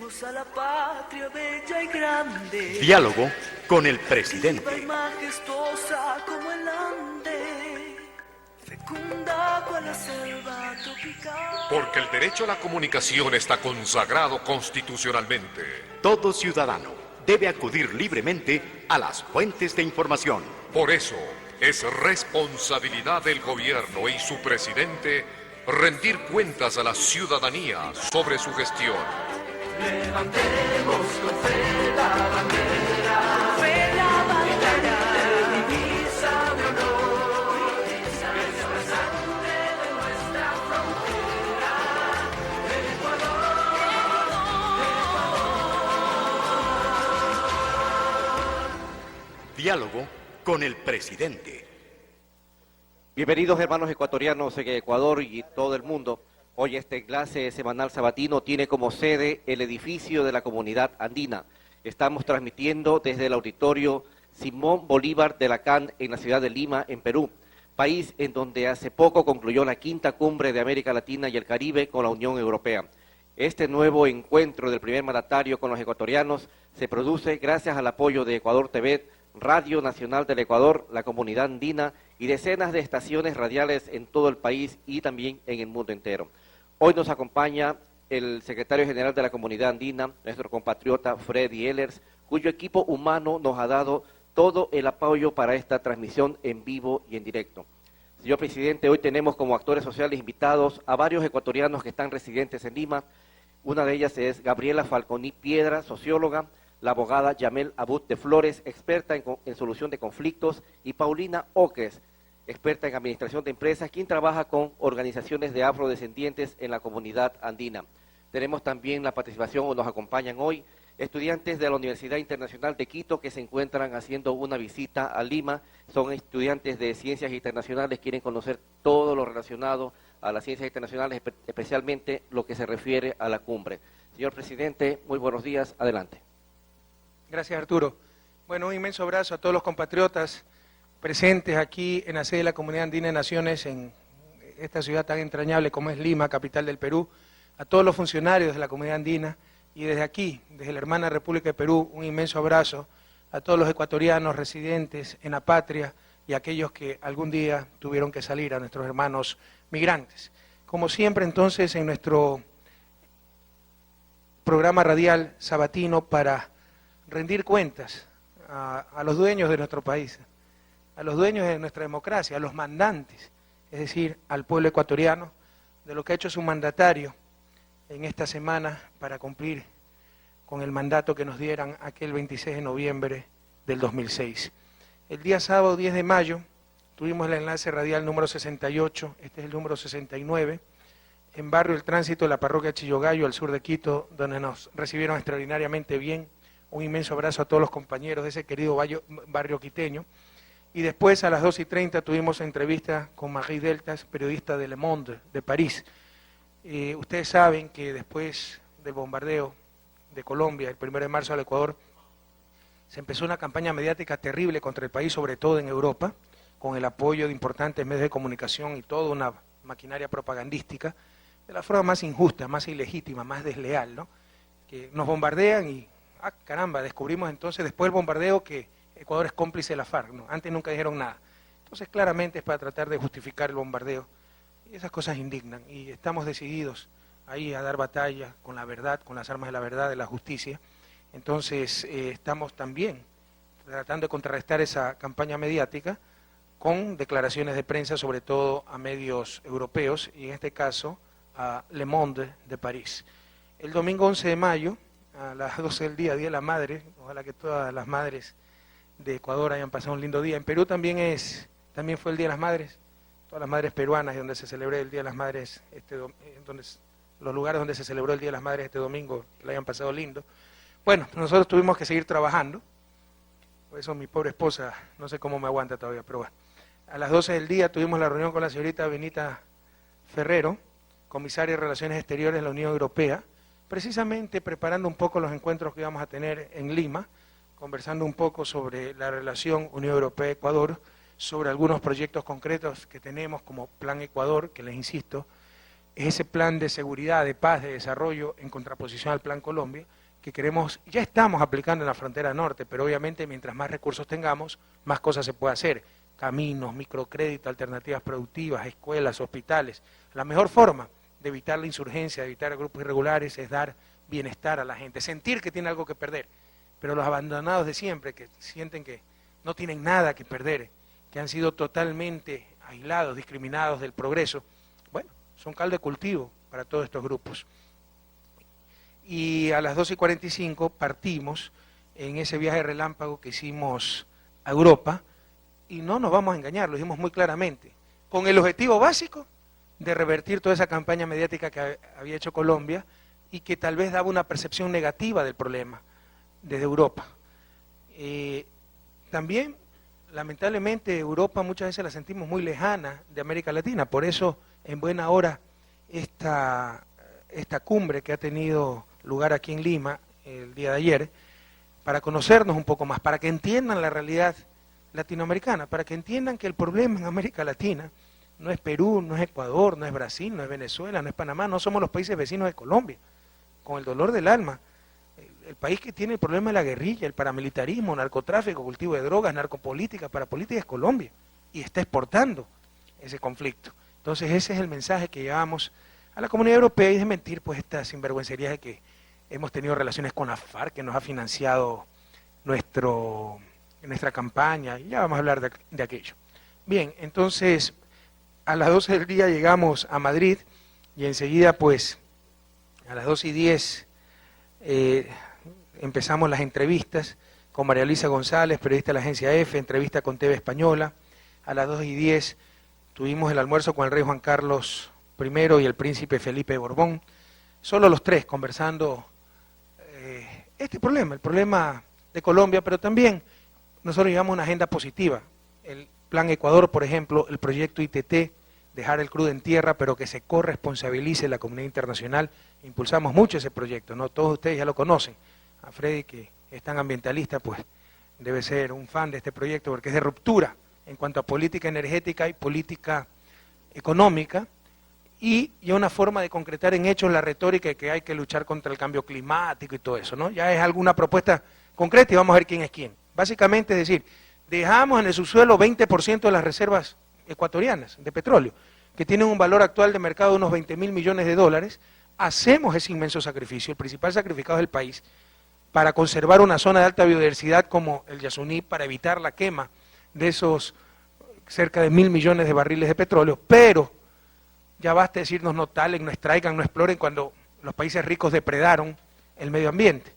unidos a la patria bella y grande. Diálogo con el presidente. Viva y majestuosa como el Ande, fecunda cual la selva tropical. Porque el derecho a la comunicación está consagrado constitucionalmente. Todo ciudadano debe acudir libremente a las fuentes de información. Por eso, es responsabilidad del gobierno y su presidente rendir cuentas a la ciudadanía sobre su gestión. Levantemos con fe la bandera, fe la bandera, divisa de honor, esa es la sangre de nuestra frontera, el Ecuador. Diálogo con el presidente. Bienvenidos hermanos ecuatorianos en Ecuador y todo el mundo. Hoy este enlace semanal sabatino tiene como sede el edificio de la Comunidad Andina. Estamos transmitiendo desde el auditorio Simón Bolívar de la CAN en la ciudad de Lima, en Perú, país en donde hace poco concluyó la quinta cumbre de América Latina y el Caribe con la Unión Europea. Este nuevo encuentro del primer mandatario con los ecuatorianos se produce gracias al apoyo de Ecuador TV, Radio Nacional del Ecuador, la Comunidad Andina y decenas de estaciones radiales en todo el país y también en el mundo entero. Hoy nos acompaña el secretario general de la Comunidad Andina, nuestro compatriota Freddy Ehlers, cuyo equipo humano nos ha dado todo el apoyo para esta transmisión en vivo y en directo. Señor presidente, hoy tenemos como actores sociales invitados a varios ecuatorianos que están residentes en Lima. Una de ellas es Gabriela Falconi Piedra, socióloga, la abogada Yamel Abud de Flores, experta en solución de conflictos, y Paulina Ocres, experta en administración de empresas, quien trabaja con organizaciones de afrodescendientes en la comunidad andina. Tenemos también la participación, o nos acompañan hoy, estudiantes de la Universidad Internacional de Quito que se encuentran haciendo una visita a Lima. Son estudiantes de ciencias internacionales, quieren conocer todo lo relacionado a las ciencias internacionales, especialmente lo que se refiere a la cumbre. Señor presidente, muy buenos días, adelante. Gracias, Arturo. Bueno, un inmenso abrazo a todos los compatriotas presentes aquí en la sede de la Comunidad Andina de Naciones, en esta ciudad tan entrañable como es Lima, capital del Perú, a todos los funcionarios de la Comunidad Andina, y desde aquí, desde la hermana República de Perú, un inmenso abrazo a todos los ecuatorianos residentes en la patria y a aquellos que algún día tuvieron que salir, a nuestros hermanos migrantes. Como siempre, entonces, en nuestro programa radial sabatino para rendir cuentas a los dueños de nuestro país, a los dueños de nuestra democracia, a los mandantes, es decir, al pueblo ecuatoriano, de lo que ha hecho su mandatario en esta semana para cumplir con el mandato que nos dieran aquel 26 de noviembre del 2006. El día sábado 10 de mayo tuvimos el enlace radial número 68, este es el número 69, en Barrio El Tránsito de la parroquia Chillogallo, al sur de Quito, donde nos recibieron extraordinariamente bien. Un inmenso abrazo a todos los compañeros de ese querido barrio quiteño. Y después a las 2:30 tuvimos entrevista con Marie Deltas, periodista de Le Monde de París. Ustedes saben que después del bombardeo de Colombia, el 1 de marzo al Ecuador, se empezó una campaña mediática terrible contra el país, sobre todo en Europa, con el apoyo de importantes medios de comunicación y toda una maquinaria propagandística, de la forma más injusta, más ilegítima, más desleal, ¿no? Que nos bombardean y, caramba, descubrimos entonces después del bombardeo que Ecuador es cómplice de la FARC, ¿no? Antes nunca dijeron nada. Entonces claramente es para tratar de justificar el bombardeo. Y esas cosas indignan y estamos decididos ahí a dar batalla con la verdad, con las armas de la verdad, de la justicia. Entonces estamos también tratando de contrarrestar esa campaña mediática con declaraciones de prensa, sobre todo a medios europeos y en este caso a Le Monde de París. El domingo 11 de mayo, a las 12 del día, Día de la Madre, ojalá que todas las madres de Ecuador hayan pasado un lindo día. En Perú también fue el Día de las Madres, todas las madres peruanas, donde se celebró el Día de las Madres, los lugares donde se celebró el Día de las Madres este domingo, que lo hayan pasado lindo. Bueno, nosotros tuvimos que seguir trabajando, por eso mi pobre esposa, no sé cómo me aguanta todavía, pero bueno. A las 12 del día tuvimos la reunión con la señorita Benita Ferrero, comisaria de Relaciones Exteriores de la Unión Europea, precisamente preparando un poco los encuentros que íbamos a tener en Lima, conversando un poco sobre la relación Unión Europea-Ecuador, sobre algunos proyectos concretos que tenemos como Plan Ecuador, que les insisto, es ese plan de seguridad, de paz, de desarrollo en contraposición al Plan Colombia, que queremos, ya estamos aplicando en la frontera norte, pero obviamente mientras más recursos tengamos, más cosas se puede hacer. Caminos, microcrédito, alternativas productivas, escuelas, hospitales. La mejor forma de evitar la insurgencia, de evitar grupos irregulares, es dar bienestar a la gente, sentir que tiene algo que perder. Pero los abandonados de siempre, que sienten que no tienen nada que perder, que han sido totalmente aislados, discriminados del progreso, bueno, son caldo de cultivo para todos estos grupos. Y a las 12:45 partimos en ese viaje relámpago que hicimos a Europa, y no nos vamos a engañar, lo dijimos muy claramente, con el objetivo básico de revertir toda esa campaña mediática que había hecho Colombia y que tal vez daba una percepción negativa del problema desde Europa. También, lamentablemente, Europa muchas veces la sentimos muy lejana de América Latina, por eso en buena hora esta cumbre que ha tenido lugar aquí en Lima el día de ayer, para conocernos un poco más, para que entiendan la realidad latinoamericana, para que entiendan que el problema en América Latina no es Perú, no es Ecuador, no es Brasil, no es Venezuela, no es Panamá, no somos los países vecinos de Colombia, con el dolor del alma. El país que tiene el problema de la guerrilla, el paramilitarismo, narcotráfico, cultivo de drogas, narcopolítica, parapolítica es Colombia, y está exportando ese conflicto. Entonces ese es el mensaje que llevamos a la comunidad europea, y desmentir pues esta sinvergüencería de que hemos tenido relaciones con la FARC, que nos ha financiado nuestra campaña, y ya vamos a hablar de aquello. Bien, entonces a las 12 del día llegamos a Madrid, y enseguida pues a las 12:10 empezamos las entrevistas con María Luisa González, periodista de la agencia EFE, entrevista con TV Española. A las 2:10 tuvimos el almuerzo con el rey Juan Carlos I y el príncipe Felipe de Borbón, solo los tres conversando el problema de Colombia, pero también nosotros llevamos una agenda positiva. El Plan Ecuador, por ejemplo, el proyecto ITT, dejar el crudo en tierra, pero que se corresponsabilice la comunidad internacional. Impulsamos mucho ese proyecto, ¿no? Todos ustedes ya lo conocen. A Freddy, que es tan ambientalista, pues debe ser un fan de este proyecto, porque es de ruptura en cuanto a política energética y política económica, y una forma de concretar en hechos la retórica de que hay que luchar contra el cambio climático y todo eso, ¿no? Ya es alguna propuesta concreta y vamos a ver quién es quién. Básicamente es decir, dejamos en el subsuelo 20% de las reservas ecuatorianas de petróleo, que tienen un valor actual de mercado de unos 20.000 millones de dólares, hacemos ese inmenso sacrificio, el principal sacrificado del país, para conservar una zona de alta biodiversidad como el Yasuní, para evitar la quema de esos cerca de 1.000 millones de barriles de petróleo, pero ya basta decirnos no talen, no extraigan, no exploren cuando los países ricos depredaron el medio ambiente.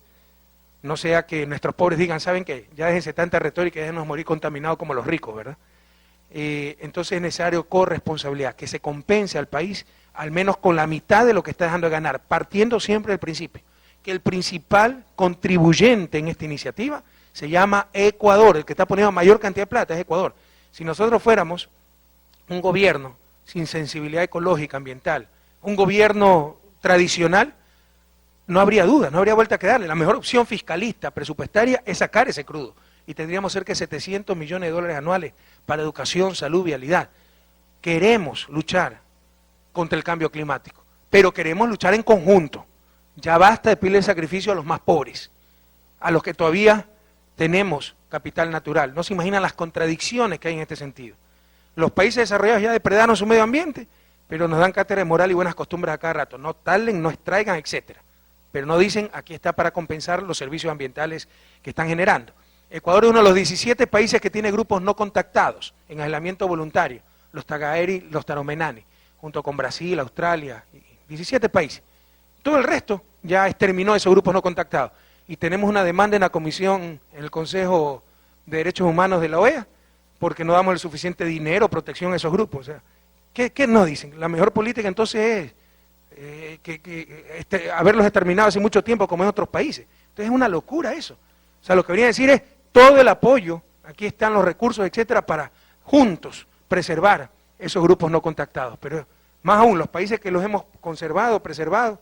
No sea que nuestros pobres digan, ¿saben qué? Ya déjense tanta retórica y déjenos morir contaminados como los ricos, ¿verdad? Entonces es necesario corresponsabilidad, que se compense al país al menos con la mitad de lo que está dejando de ganar, partiendo siempre del principio, que el principal contribuyente en esta iniciativa se llama Ecuador, el que está poniendo mayor cantidad de plata es Ecuador. Si nosotros fuéramos un gobierno sin sensibilidad ecológica, ambiental, un gobierno tradicional, no habría duda, no habría vuelta a quedarle. La mejor opción fiscalista, presupuestaria, es sacar ese crudo. Y tendríamos cerca de 700 millones de dólares anuales para educación, salud, vialidad. Queremos luchar contra el cambio climático, pero queremos luchar en conjunto. Ya basta de pedirle sacrificio a los más pobres, a los que todavía tenemos capital natural. No se imaginan las contradicciones que hay en este sentido. Los países desarrollados ya depredaron su medio ambiente, pero nos dan cátedra de moral y buenas costumbres a cada rato. No talen, no extraigan, etcétera. Pero no dicen, aquí está para compensar los servicios ambientales que están generando. Ecuador es uno de los 17 países que tiene grupos no contactados en aislamiento voluntario, los Tagaeri, los Taromenani, junto con Brasil, Australia, 17 países. Todo el resto ya exterminó esos grupos no contactados. Y tenemos una demanda en la Comisión, en el Consejo de Derechos Humanos de la OEA, porque no damos el suficiente dinero, protección a esos grupos. O sea, ¿qué nos dicen? La mejor política entonces es haberlos exterminado hace mucho tiempo como en otros países. Entonces es una locura eso. O sea, lo que venía a decir es todo el apoyo, aquí están los recursos, etcétera, para juntos preservar esos grupos no contactados. Pero más aún, los países que los hemos conservado, preservado,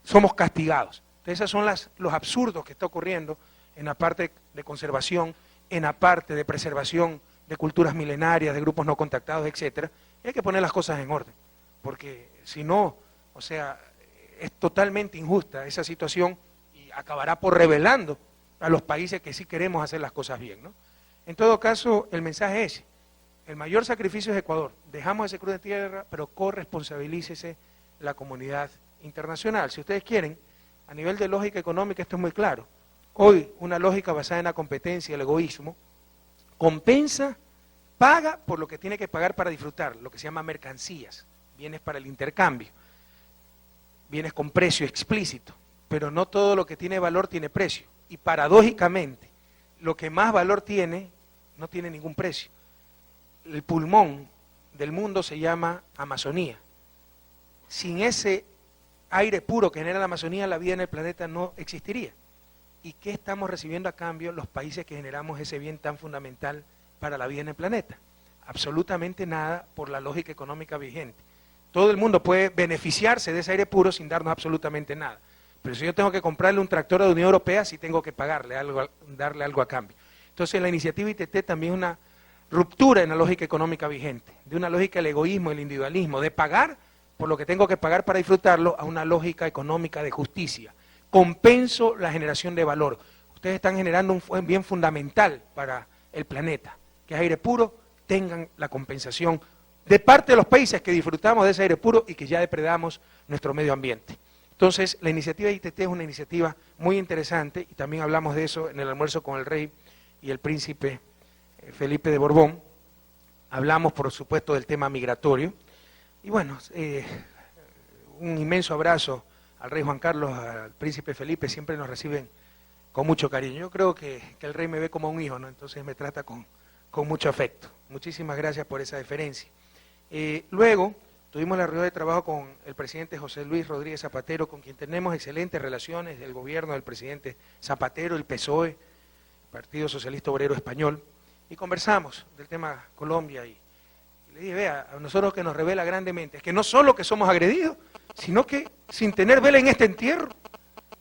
somos castigados. Entonces esos son los absurdos que está ocurriendo en la parte de conservación, en la parte de preservación de culturas milenarias, de grupos no contactados, etcétera. Y hay que poner las cosas en orden, porque si no, o sea, es totalmente injusta esa situación, y acabará por revelando a los países que sí queremos hacer las cosas bien, ¿no? En todo caso, el mensaje es, el mayor sacrificio es Ecuador, dejamos ese cruz de tierra, pero corresponsabilícese la comunidad internacional. Si ustedes quieren, a nivel de lógica económica esto es muy claro. Hoy, una lógica basada en la competencia y el egoísmo, compensa, paga por lo que tiene que pagar para disfrutar, lo que se llama mercancías, bienes para el intercambio, bienes con precio explícito, pero no todo lo que tiene valor tiene precio. Y paradójicamente, lo que más valor tiene, no tiene ningún precio. El pulmón del mundo se llama Amazonía. Sin ese aire puro que genera la Amazonía, la vida en el planeta no existiría. ¿Y qué estamos recibiendo a cambio los países que generamos ese bien tan fundamental para la vida en el planeta? Absolutamente nada por la lógica económica vigente. Todo el mundo puede beneficiarse de ese aire puro sin darnos absolutamente nada. Pero si yo tengo que comprarle un tractor a la Unión Europea, sí tengo que pagarle algo, darle algo a cambio. Entonces la iniciativa ITT también es una ruptura en la lógica económica vigente, de una lógica del egoísmo, el individualismo, de pagar por lo que tengo que pagar para disfrutarlo, a una lógica económica de justicia. Compenso la generación de valor. Ustedes están generando un bien fundamental para el planeta, que es aire puro, tengan la compensación de parte de los países que disfrutamos de ese aire puro y que ya depredamos nuestro medio ambiente. Entonces, la iniciativa ITT es una iniciativa muy interesante y también hablamos de eso en el almuerzo con el rey y el príncipe Felipe de Borbón. Hablamos, por supuesto, del tema migratorio. Y bueno, un inmenso abrazo al rey Juan Carlos, al príncipe Felipe, siempre nos reciben con mucho cariño. Yo creo que el rey me ve como un hijo, ¿no? Entonces me trata con mucho afecto. Muchísimas gracias por esa deferencia. Luego tuvimos la reunión de trabajo con el presidente José Luis Rodríguez Zapatero, con quien tenemos excelentes relaciones del gobierno del presidente Zapatero, el PSOE, Partido Socialista Obrero Español, y conversamos del tema Colombia y le dije, vea, a nosotros que nos revela grandemente es que no solo que somos agredidos, sino que sin tener vela en este entierro,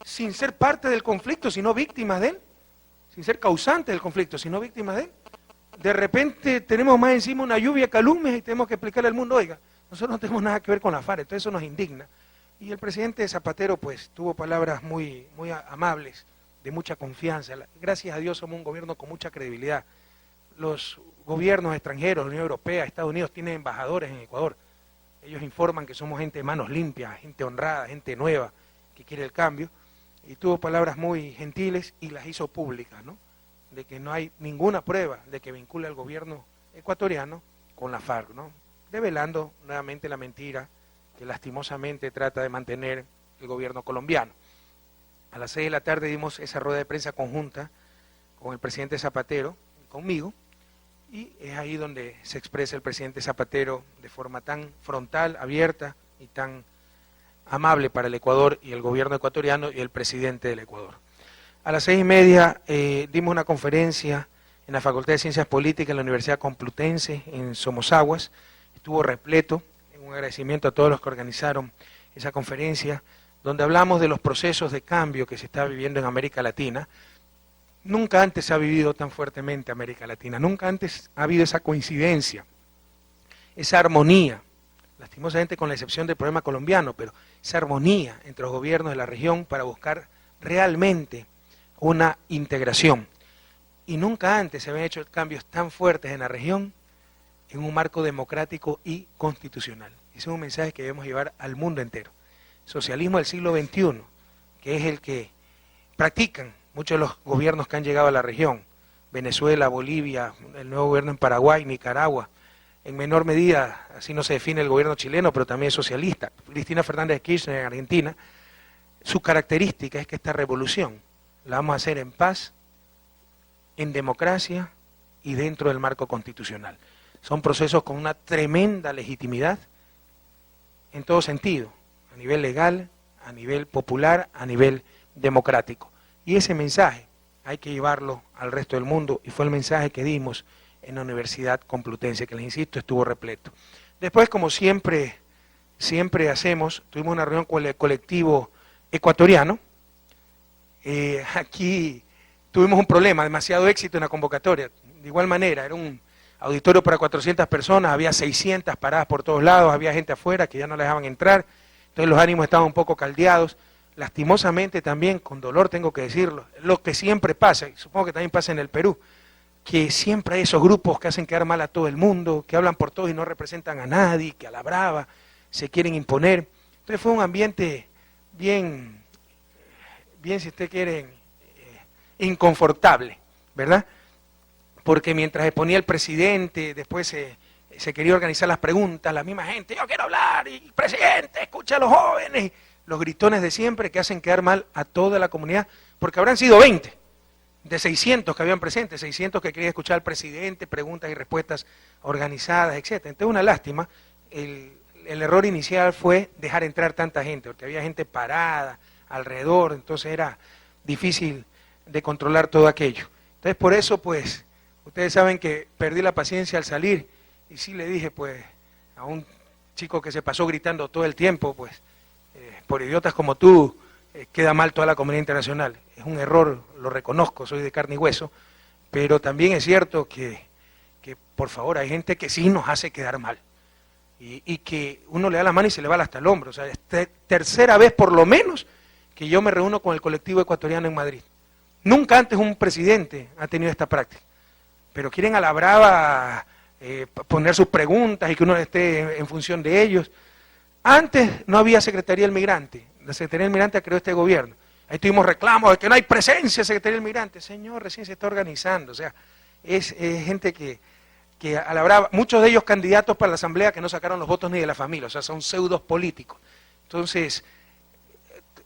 sin ser parte del conflicto, sino víctimas de él, sin ser causantes del conflicto, sino víctimas de él. De repente tenemos más encima una lluvia de calumnias y tenemos que explicarle al mundo, oiga, nosotros no tenemos nada que ver con la FARC, entonces eso nos indigna. Y el presidente Zapatero pues tuvo palabras muy amables, de mucha confianza. Gracias a Dios somos un gobierno con mucha credibilidad. Los gobiernos extranjeros, la Unión Europea, Estados Unidos, tienen embajadores en Ecuador. Ellos informan que somos gente de manos limpias, gente honrada, gente nueva, que quiere el cambio. Y tuvo palabras muy gentiles y las hizo públicas, ¿no? De que no hay ninguna prueba de que vincule al gobierno ecuatoriano con la FARC, ¿no? Develando nuevamente la mentira que lastimosamente trata de mantener el gobierno colombiano. A las 6 de la tarde dimos esa rueda de prensa conjunta con el presidente Zapatero y conmigo, y es ahí donde se expresa el presidente Zapatero de forma tan frontal, abierta y tan amable para el Ecuador y el gobierno ecuatoriano y el presidente del Ecuador. A las 6:30 dimos una conferencia en la Facultad de Ciencias Políticas en la Universidad Complutense en Somosaguas. Estuvo repleto, un agradecimiento a todos los que organizaron esa conferencia, donde hablamos de los procesos de cambio que se está viviendo en América Latina. Nunca antes se ha vivido tan fuertemente América Latina, nunca antes ha habido esa coincidencia, esa armonía, lastimosamente con la excepción del problema colombiano, pero esa armonía entre los gobiernos de la región para buscar realmente una integración. Y nunca antes se habían hecho cambios tan fuertes en la región en un marco democrático y constitucional. Ese es un mensaje que debemos llevar al mundo entero. Socialismo del siglo XXI, que es el que practican muchos de los gobiernos que han llegado a la región, Venezuela, Bolivia, el nuevo gobierno en Paraguay, Nicaragua, en menor medida, así no se define el gobierno chileno, pero también es socialista, Cristina Fernández de Kirchner en Argentina. Su característica es que esta revolución la vamos a hacer en paz, en democracia y dentro del marco constitucional. Son procesos con una tremenda legitimidad en todo sentido, a nivel legal, a nivel popular, a nivel democrático. Y ese mensaje hay que llevarlo al resto del mundo, y fue el mensaje que dimos en la Universidad Complutense, que les insisto, estuvo repleto. Después, como siempre hacemos, tuvimos una reunión con el colectivo ecuatoriano. Aquí tuvimos un problema, demasiado éxito en la convocatoria. De igual manera, era un auditorio para 400 personas, había 600 paradas por todos lados, había gente afuera que ya no la dejaban entrar, entonces los ánimos estaban un poco caldeados. lastimosamente también, con dolor tengo que decirlo, lo que siempre pasa, y supongo que también pasa en el Perú, que siempre hay esos grupos que hacen quedar mal a todo el mundo, que hablan por todos y no representan a nadie, que a la brava se quieren imponer. Entonces fue un ambiente bien, si usted quiere, inconfortable, ¿verdad? Porque mientras se ponía el presidente, después se quería organizar las preguntas, la misma gente, yo quiero hablar, y presidente, escucha a los jóvenes, los gritones de siempre que hacen quedar mal a toda la comunidad, porque habrán sido 20 de 600 que habían presentes, 600 que querían escuchar al presidente, preguntas y respuestas organizadas, etc. Entonces, una lástima, el error inicial fue dejar entrar tanta gente, porque había gente parada alrededor, entonces era difícil de controlar todo aquello. Entonces, por eso, pues, ustedes saben que perdí la paciencia al salir, y sí le dije, pues, a un chico que se pasó gritando todo el tiempo, pues, por idiotas como tú, queda mal toda la comunidad internacional. Es un error, lo reconozco, soy de carne y hueso, pero también es cierto que por favor, hay gente que sí nos hace quedar mal, y que uno le da la mano y se le va hasta el hombro. O sea, es tercera vez por lo menos que yo me reúno con el colectivo ecuatoriano en Madrid. Nunca antes un presidente ha tenido esta práctica, pero quieren a la brava poner sus preguntas y que uno esté en función de ellos. Antes no había Secretaría del Migrante, la Secretaría del Migrante creó este gobierno. Ahí tuvimos reclamos de que no hay presencia de Secretaría del Migrante. Señor, recién se está organizando. O sea, es gente que a la brava, muchos de ellos candidatos para la Asamblea que no sacaron los votos ni de la familia, o sea, son pseudos políticos. Entonces,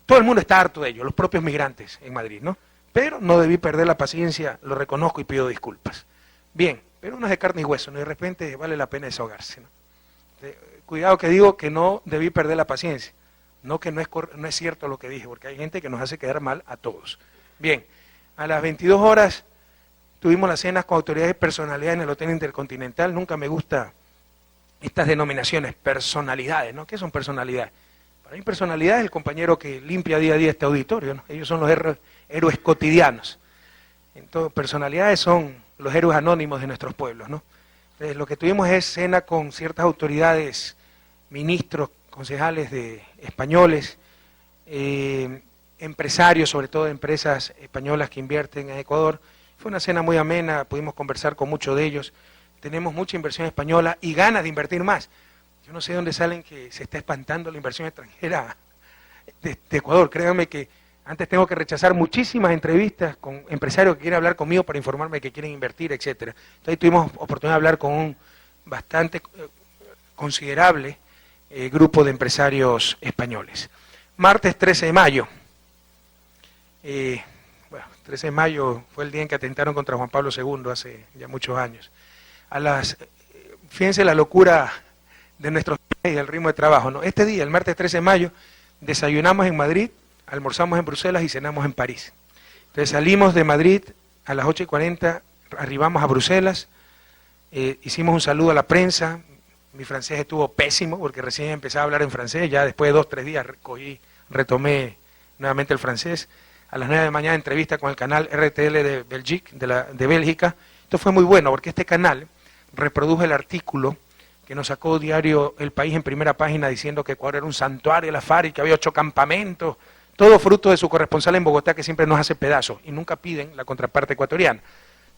todo el mundo está harto de ellos, los propios migrantes en Madrid, ¿no? Pero no debí perder la paciencia, lo reconozco y pido disculpas. Bien, pero uno es de carne y hueso, ¿no? Y de repente vale la pena desahogarse, ¿no? Cuidado que digo que no debí perder la paciencia, no que no es cierto lo que dije, porque hay gente que nos hace quedar mal a todos. Bien, a las 22 horas tuvimos las cenas con autoridades y personalidades en el Hotel Intercontinental. Nunca me gustan estas denominaciones, personalidades, ¿no? ¿Qué son personalidades? Para mí personalidad es el compañero que limpia día a día este auditorio, ¿no? Ellos son los héroes cotidianos. Entonces, personalidades son los héroes anónimos de nuestros pueblos, ¿no? Entonces, lo que tuvimos es cena con ciertas autoridades, ministros, concejales españoles, empresarios, sobre todo empresas españolas que invierten en Ecuador. Fue una cena muy amena, pudimos conversar con muchos de ellos. Tenemos mucha inversión española y ganas de invertir más. Yo no sé de dónde salen que se está espantando la inversión extranjera de Ecuador. Créanme que antes tengo que rechazar muchísimas entrevistas con empresarios que quieren hablar conmigo para informarme que quieren invertir, etcétera. Entonces tuvimos oportunidad de hablar con un bastante considerable grupo de empresarios españoles. Martes 13 de mayo. 13 de mayo fue el día en que atentaron contra Juan Pablo II hace ya muchos años. Fíjense la locura de nuestros y del ritmo de trabajo, ¿no? Este día, el martes 13 de mayo, desayunamos en Madrid, almorzamos en Bruselas y cenamos en París. Entonces salimos de Madrid a las 8:40, arribamos a Bruselas, hicimos un saludo a la prensa. Mi francés estuvo pésimo porque recién empezaba a hablar en francés, ya después de 2 o 3 días retomé nuevamente el francés. A las 9 de la mañana entrevista con el canal RTL de Bélgica. Esto fue muy bueno porque este canal reprodujo el artículo que nos sacó diario El País en primera página diciendo que Ecuador era un santuario de la FARC, que había 8 campamentos, todo fruto de su corresponsal en Bogotá que siempre nos hace pedazos y nunca piden la contraparte ecuatoriana.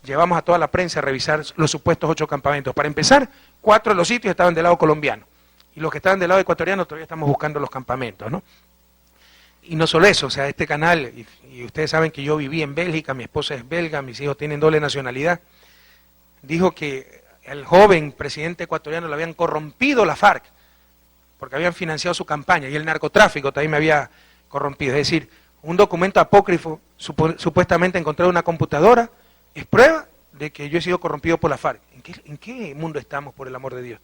Llevamos a toda la prensa a revisar los supuestos 8 campamentos. Para empezar, 4 de los sitios estaban del lado colombiano y los que estaban del lado ecuatoriano todavía estamos buscando los campamentos, ¿no? Y no solo eso, o sea, este canal, y ustedes saben que yo viví en Bélgica, mi esposa es belga, mis hijos tienen doble nacionalidad, dijo que el joven presidente ecuatoriano le habían corrompido la FARC, porque habían financiado su campaña, y el narcotráfico también me había corrompido. Es decir, un documento apócrifo supuestamente encontrado en una computadora es prueba de que yo he sido corrompido por la FARC. ¿En qué mundo estamos, por el amor de Dios?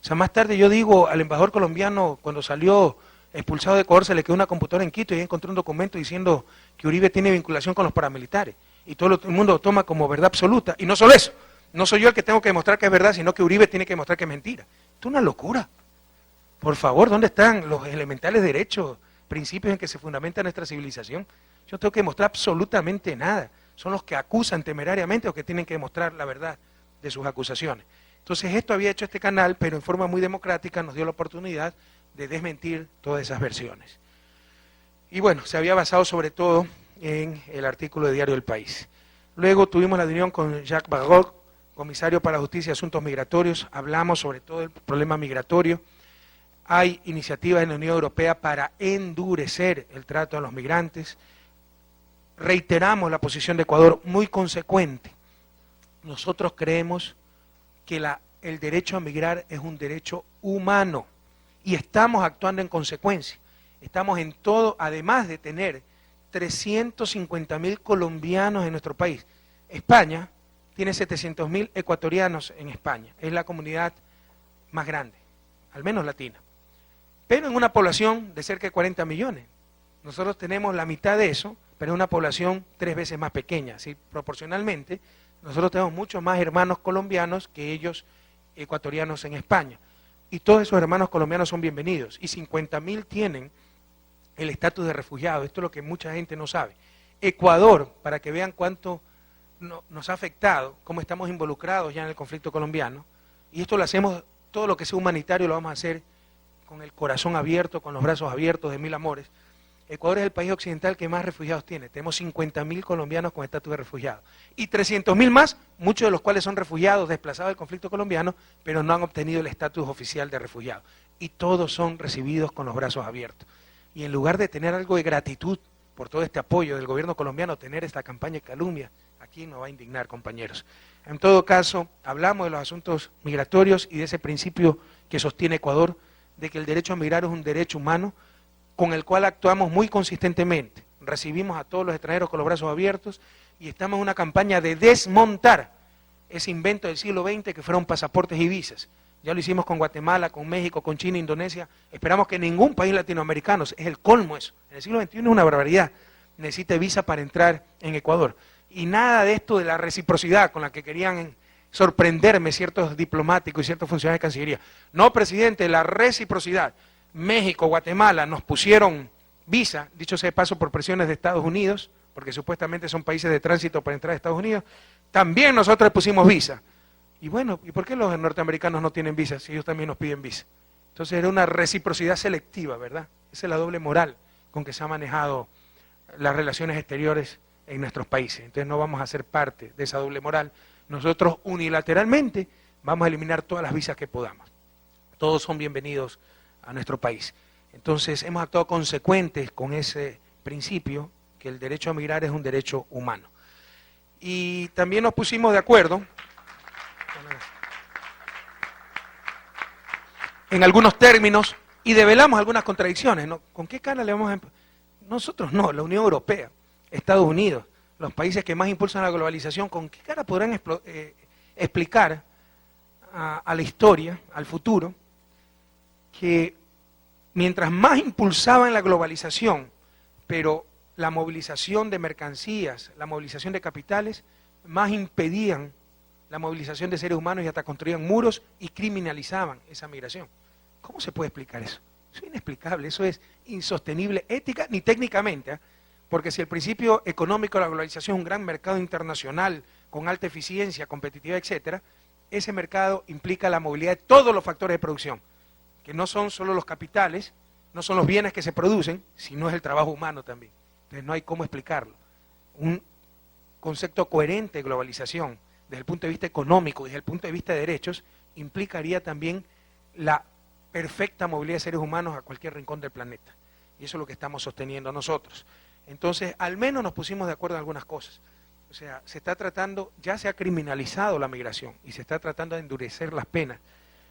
O sea, más tarde yo digo al embajador colombiano, cuando salió expulsado de Ecuador, se le quedó una computadora en Quito y encontró un documento diciendo que Uribe tiene vinculación con los paramilitares. Y todo el mundo lo toma como verdad absoluta. Y no solo eso, no soy yo el que tengo que demostrar que es verdad, sino que Uribe tiene que demostrar que es mentira. Esto es una locura. Por favor, ¿dónde están los elementales derechos, principios en que se fundamenta nuestra civilización? Yo no tengo que demostrar absolutamente nada. Son los que acusan temerariamente o que tienen que demostrar la verdad de sus acusaciones. Entonces esto había hecho este canal, pero en forma muy democrática nos dio la oportunidad de desmentir todas esas versiones. Y bueno, se había basado sobre todo en el artículo de Diario del País. Luego tuvimos la reunión con Jacques Barrot, comisario para Justicia y Asuntos Migratorios, hablamos sobre todo el problema migratorio. Hay iniciativas en la Unión Europea para endurecer el trato a los migrantes. Reiteramos la posición de Ecuador muy consecuente. Nosotros creemos que el derecho a migrar es un derecho humano y estamos actuando en consecuencia. Estamos en todo, además de tener 350.000 colombianos en nuestro país. España tiene 700.000 ecuatorianos en España, es la comunidad más grande, al menos latina, pero en una población de cerca de 40 millones. Nosotros tenemos la mitad de eso, pero en una población 3 veces más pequeña, así proporcionalmente. Nosotros tenemos muchos más hermanos colombianos que ellos ecuatorianos en España, y todos esos hermanos colombianos son bienvenidos, y 50.000 tienen el estatus de refugiado. Esto es lo que mucha gente no sabe. Ecuador, para que vean cuánto nos ha afectado, cómo estamos involucrados ya en el conflicto colombiano, y esto lo hacemos, todo lo que sea humanitario lo vamos a hacer con el corazón abierto, con los brazos abiertos, de mil amores. Ecuador es el país occidental que más refugiados tiene. Tenemos 50.000 colombianos con estatus de refugiados. Y 300.000 más, muchos de los cuales son refugiados, desplazados del conflicto colombiano, pero no han obtenido el estatus oficial de refugiado. Y todos son recibidos con los brazos abiertos. Y en lugar de tener algo de gratitud por todo este apoyo del gobierno colombiano, tener esta campaña de calumnia, aquí nos va a indignar, compañeros. En todo caso, hablamos de los asuntos migratorios y de ese principio que sostiene Ecuador, de que el derecho a migrar es un derecho humano, con el cual actuamos muy consistentemente. Recibimos a todos los extranjeros con los brazos abiertos y estamos en una campaña de desmontar ese invento del siglo XX que fueron pasaportes y visas. Ya lo hicimos con Guatemala, con México, con China, Indonesia. Esperamos que ningún país latinoamericano, es el colmo eso. En el siglo XXI es una barbaridad. Necesita visa para entrar en Ecuador. Y nada de esto de la reciprocidad con la que querían sorprenderme ciertos diplomáticos y ciertos funcionarios de Cancillería. No, presidente, la reciprocidad. México, Guatemala nos pusieron visa, dicho sea de paso por presiones de Estados Unidos, porque supuestamente son países de tránsito para entrar a Estados Unidos. También nosotros le pusimos visa. Y bueno, ¿y por qué los norteamericanos no tienen visa si ellos también nos piden visa? Entonces era una reciprocidad selectiva, ¿verdad? Esa es la doble moral con que se han manejado las relaciones exteriores en nuestros países. Entonces no vamos a ser parte de esa doble moral. Nosotros unilateralmente vamos a eliminar todas las visas que podamos. Todos son bienvenidos a nuestro país. Entonces hemos actuado consecuentes con ese principio, que el derecho a migrar es un derecho humano. Y también nos pusimos de acuerdo en algunos términos y develamos algunas contradicciones, ¿no? ¿Con qué cara le vamos a...? Nosotros no, la Unión Europea, Estados Unidos, los países que más impulsan la globalización, ¿con qué cara podrán explicar a la historia, al futuro, que mientras más impulsaban la globalización, pero la movilización de mercancías, la movilización de capitales, más impedían la movilización de seres humanos y hasta construían muros y criminalizaban esa migración? ¿Cómo se puede explicar eso? Eso es inexplicable, eso es insostenible ética ni técnicamente, ¿eh? Porque si el principio económico de la globalización es un gran mercado internacional con alta eficiencia, competitividad, etcétera, ese mercado implica la movilidad de todos los factores de producción, que no son solo los capitales, no son los bienes que se producen, sino es el trabajo humano también. Entonces no hay cómo explicarlo. Un concepto coherente de globalización, desde el punto de vista económico, desde el punto de vista de derechos, implicaría también la perfecta movilidad de seres humanos a cualquier rincón del planeta. Y eso es lo que estamos sosteniendo nosotros. Entonces, al menos nos pusimos de acuerdo en algunas cosas. O sea, se está tratando, ya se ha criminalizado la migración y se está tratando de endurecer las penas.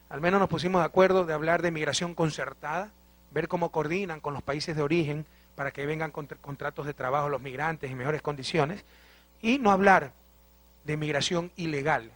Al menos nos pusimos de acuerdo de hablar de migración concertada, ver cómo coordinan con los países de origen para que vengan contratos de trabajo los migrantes en mejores condiciones, y no hablar de migración ilegal,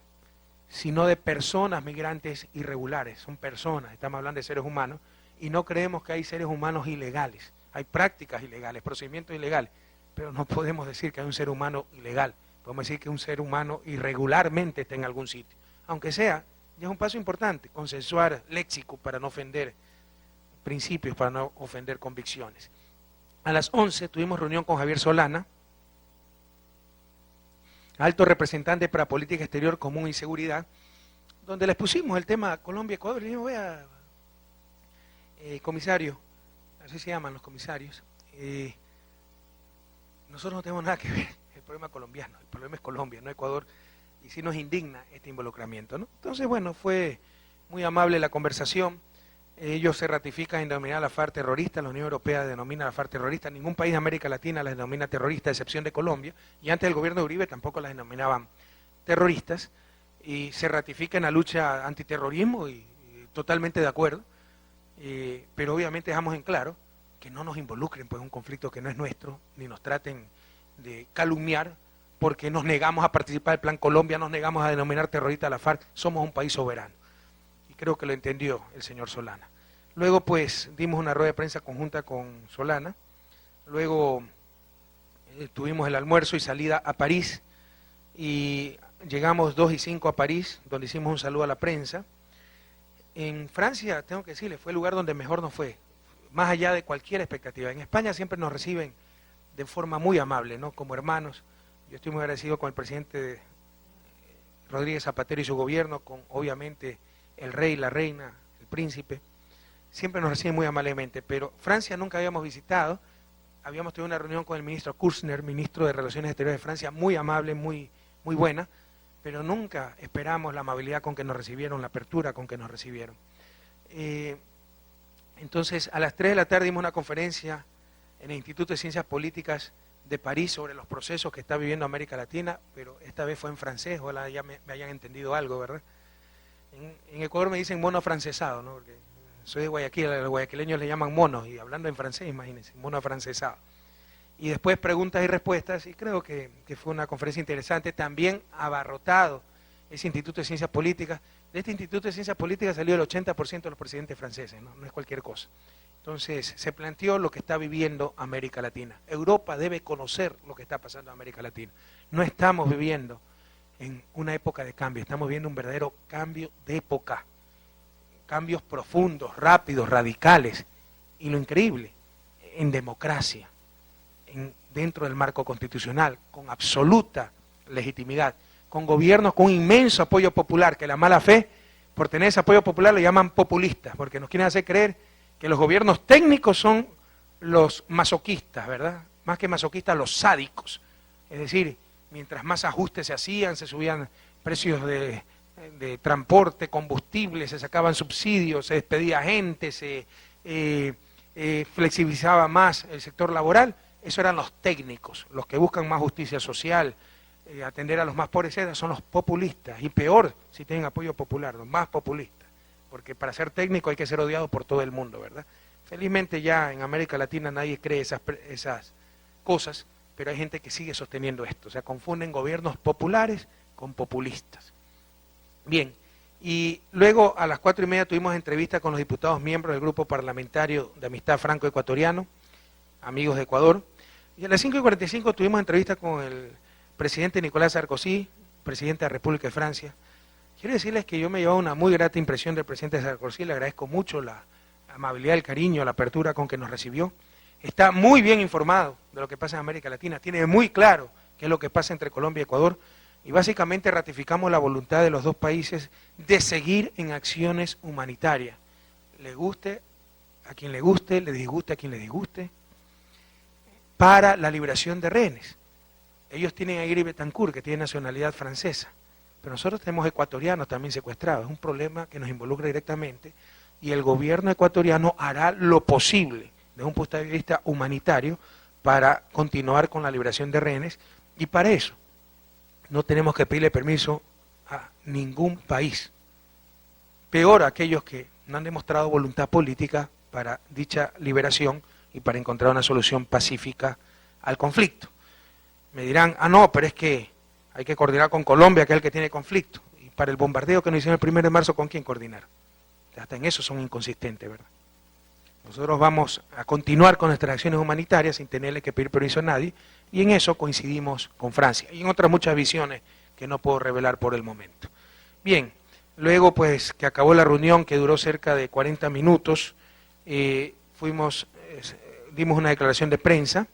sino de personas migrantes irregulares. Son personas, estamos hablando de seres humanos, y no creemos que hay seres humanos ilegales. Hay prácticas ilegales, procedimientos ilegales, pero no podemos decir que hay un ser humano ilegal. Podemos decir que un ser humano irregularmente está en algún sitio. Aunque sea, ya es un paso importante, consensuar léxico para no ofender principios, para no ofender convicciones. A las 11 tuvimos reunión con Javier Solana, alto representante para Política Exterior Común y Seguridad, donde les pusimos el tema Colombia-Ecuador. Le dijimos, vea, comisario, así se llaman los comisarios, nosotros no tenemos nada que ver, el problema colombiano, el problema es Colombia, no Ecuador, y sí nos indigna este involucramiento, ¿no? Entonces, bueno, fue muy amable la conversación. Ellos se ratifican en denominar a la FARC terrorista, la Unión Europea denomina a la FARC terrorista, ningún país de América Latina las denomina terrorista, a excepción de Colombia, y antes del gobierno de Uribe tampoco las denominaban terroristas, y se ratifica en la lucha antiterrorismo, y totalmente de acuerdo, pero obviamente dejamos en claro que no nos involucren pues, en un conflicto que no es nuestro, ni nos traten de calumniar, porque nos negamos a participar del Plan Colombia, nos negamos a denominar terrorista a la FARC, somos un país soberano. Y creo que lo entendió el señor Solana. Luego pues dimos una rueda de prensa conjunta con Solana, luego tuvimos el almuerzo y salida a París, y llegamos 2:05 a París, donde hicimos un saludo a la prensa. En Francia, tengo que decirle, fue el lugar donde mejor nos fue, más allá de cualquier expectativa. En España siempre nos reciben de forma muy amable, ¿no? Como hermanos. Yo estoy muy agradecido con el presidente Rodríguez Zapatero y su gobierno, con obviamente el rey, la reina, el príncipe. Siempre nos reciben muy amablemente, pero Francia nunca habíamos visitado. Habíamos tenido una reunión con el ministro Kouchner, ministro de Relaciones Exteriores de Francia, muy amable, muy buena, pero nunca esperamos la amabilidad con que nos recibieron, la apertura con que nos recibieron. Entonces, a las 3 de la tarde dimos una conferencia en el Instituto de Ciencias Políticas de París sobre los procesos que está viviendo América Latina, pero esta vez fue en francés, ojalá ya me hayan entendido algo, ¿verdad? En Ecuador me dicen mono afrancesado, ¿no? Porque soy de Guayaquil, a los guayaquileños le llaman monos, y hablando en francés, imagínense, mono afrancesado. Y después preguntas y respuestas, y creo que fue una conferencia interesante, también abarrotado ese Instituto de Ciencias Políticas. De este Instituto de Ciencias Políticas salió el 80% de los presidentes franceses, ¿no? No es cualquier cosa. Entonces, se planteó lo que está viviendo América Latina. Europa debe conocer lo que está pasando en América Latina. No estamos viviendo en una época de cambio, estamos viviendo un verdadero cambio de época. Cambios profundos, rápidos, radicales, y lo increíble, en democracia, dentro del marco constitucional, con absoluta legitimidad, con gobiernos con un inmenso apoyo popular, que la mala fe, por tener ese apoyo popular, lo llaman populistas, porque nos quieren hacer creer que los gobiernos técnicos son los masoquistas, ¿verdad? Más que masoquistas, los sádicos. Es decir, mientras más ajustes se hacían, se subían precios de transporte, combustible, se sacaban subsidios, se despedía gente, se flexibilizaba más el sector laboral. Eso eran los técnicos, los que buscan más justicia social, atender a los más pobres, son los populistas, y peor si tienen apoyo popular, los más populistas, porque para ser técnico hay que ser odiado por todo el mundo, ¿verdad? Felizmente ya en América Latina nadie cree esas cosas, pero hay gente que sigue sosteniendo esto, o sea, confunden gobiernos populares con populistas. Bien, y luego a las 4:30 tuvimos entrevista con los diputados miembros del Grupo Parlamentario de Amistad Franco-Ecuatoriano, amigos de Ecuador, y a las 5:45 tuvimos entrevista con el presidente Nicolás Sarkozy, presidente de la República de Francia. Quiero decirles que yo me llevaba una muy grata impresión del presidente Sarkozy, le agradezco mucho la amabilidad, el cariño, la apertura con que nos recibió. Está muy bien informado de lo que pasa en América Latina, tiene muy claro qué es lo que pasa entre Colombia y Ecuador, y básicamente ratificamos la voluntad de los dos países de seguir en acciones humanitarias. Le guste a quien le guste, le disguste a quien le disguste, para la liberación de rehenes. Ellos tienen a Iri Betancourt, que tiene nacionalidad francesa, pero nosotros tenemos ecuatorianos también secuestrados. Es un problema que nos involucra directamente, y el gobierno ecuatoriano hará lo posible, desde un punto de vista humanitario, para continuar con la liberación de rehenes, y para eso no tenemos que pedirle permiso a ningún país. Peor a aquellos que no han demostrado voluntad política para dicha liberación y para encontrar una solución pacífica al conflicto. Me dirán, no, pero es que hay que coordinar con Colombia, que es el que tiene conflicto. Y para el bombardeo que nos hicieron el 1 de marzo, ¿con quién coordinar? Hasta en eso son inconsistentes, ¿verdad? Nosotros vamos a continuar con nuestras acciones humanitarias sin tenerle que pedir permiso a nadie, y en eso coincidimos con Francia, y en otras muchas visiones que no puedo revelar por el momento. Bien, luego pues que acabó la reunión, que duró cerca de 40 minutos, dimos una declaración de prensa,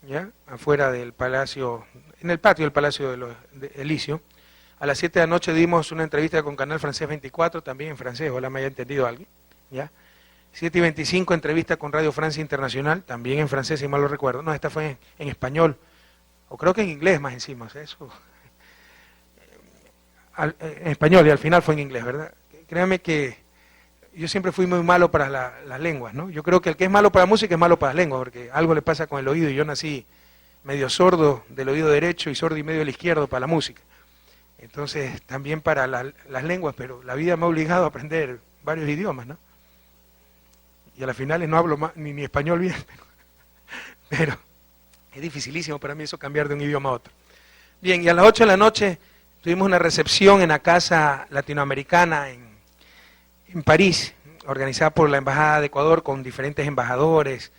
¿ya? Afuera del palacio, en el patio del Palacio de Elíseo. A las 7 de la noche dimos una entrevista con Canal Francés 24, también en francés, ojalá me haya entendido alguien, ¿ya? 7:25, entrevista con Radio Francia Internacional, también en francés, si mal lo recuerdo. No, esta fue en español, o creo que en inglés más encima, o sea, eso. En español, y al final fue en inglés, ¿verdad? Créanme que yo siempre fui muy malo para las lenguas, ¿no? Yo creo que el que es malo para la música es malo para las lenguas, porque algo le pasa con el oído, y yo nací medio sordo del oído derecho y sordo y medio del izquierdo para la música. Entonces, también para las lenguas, pero la vida me ha obligado a aprender varios idiomas, ¿no? Y a las finales no hablo ni español bien, pero es dificilísimo para mí eso, cambiar de un idioma a otro. Bien, y a las 8 de la noche tuvimos una recepción en la Casa Latinoamericana en París, organizada por la Embajada de Ecuador con diferentes embajadores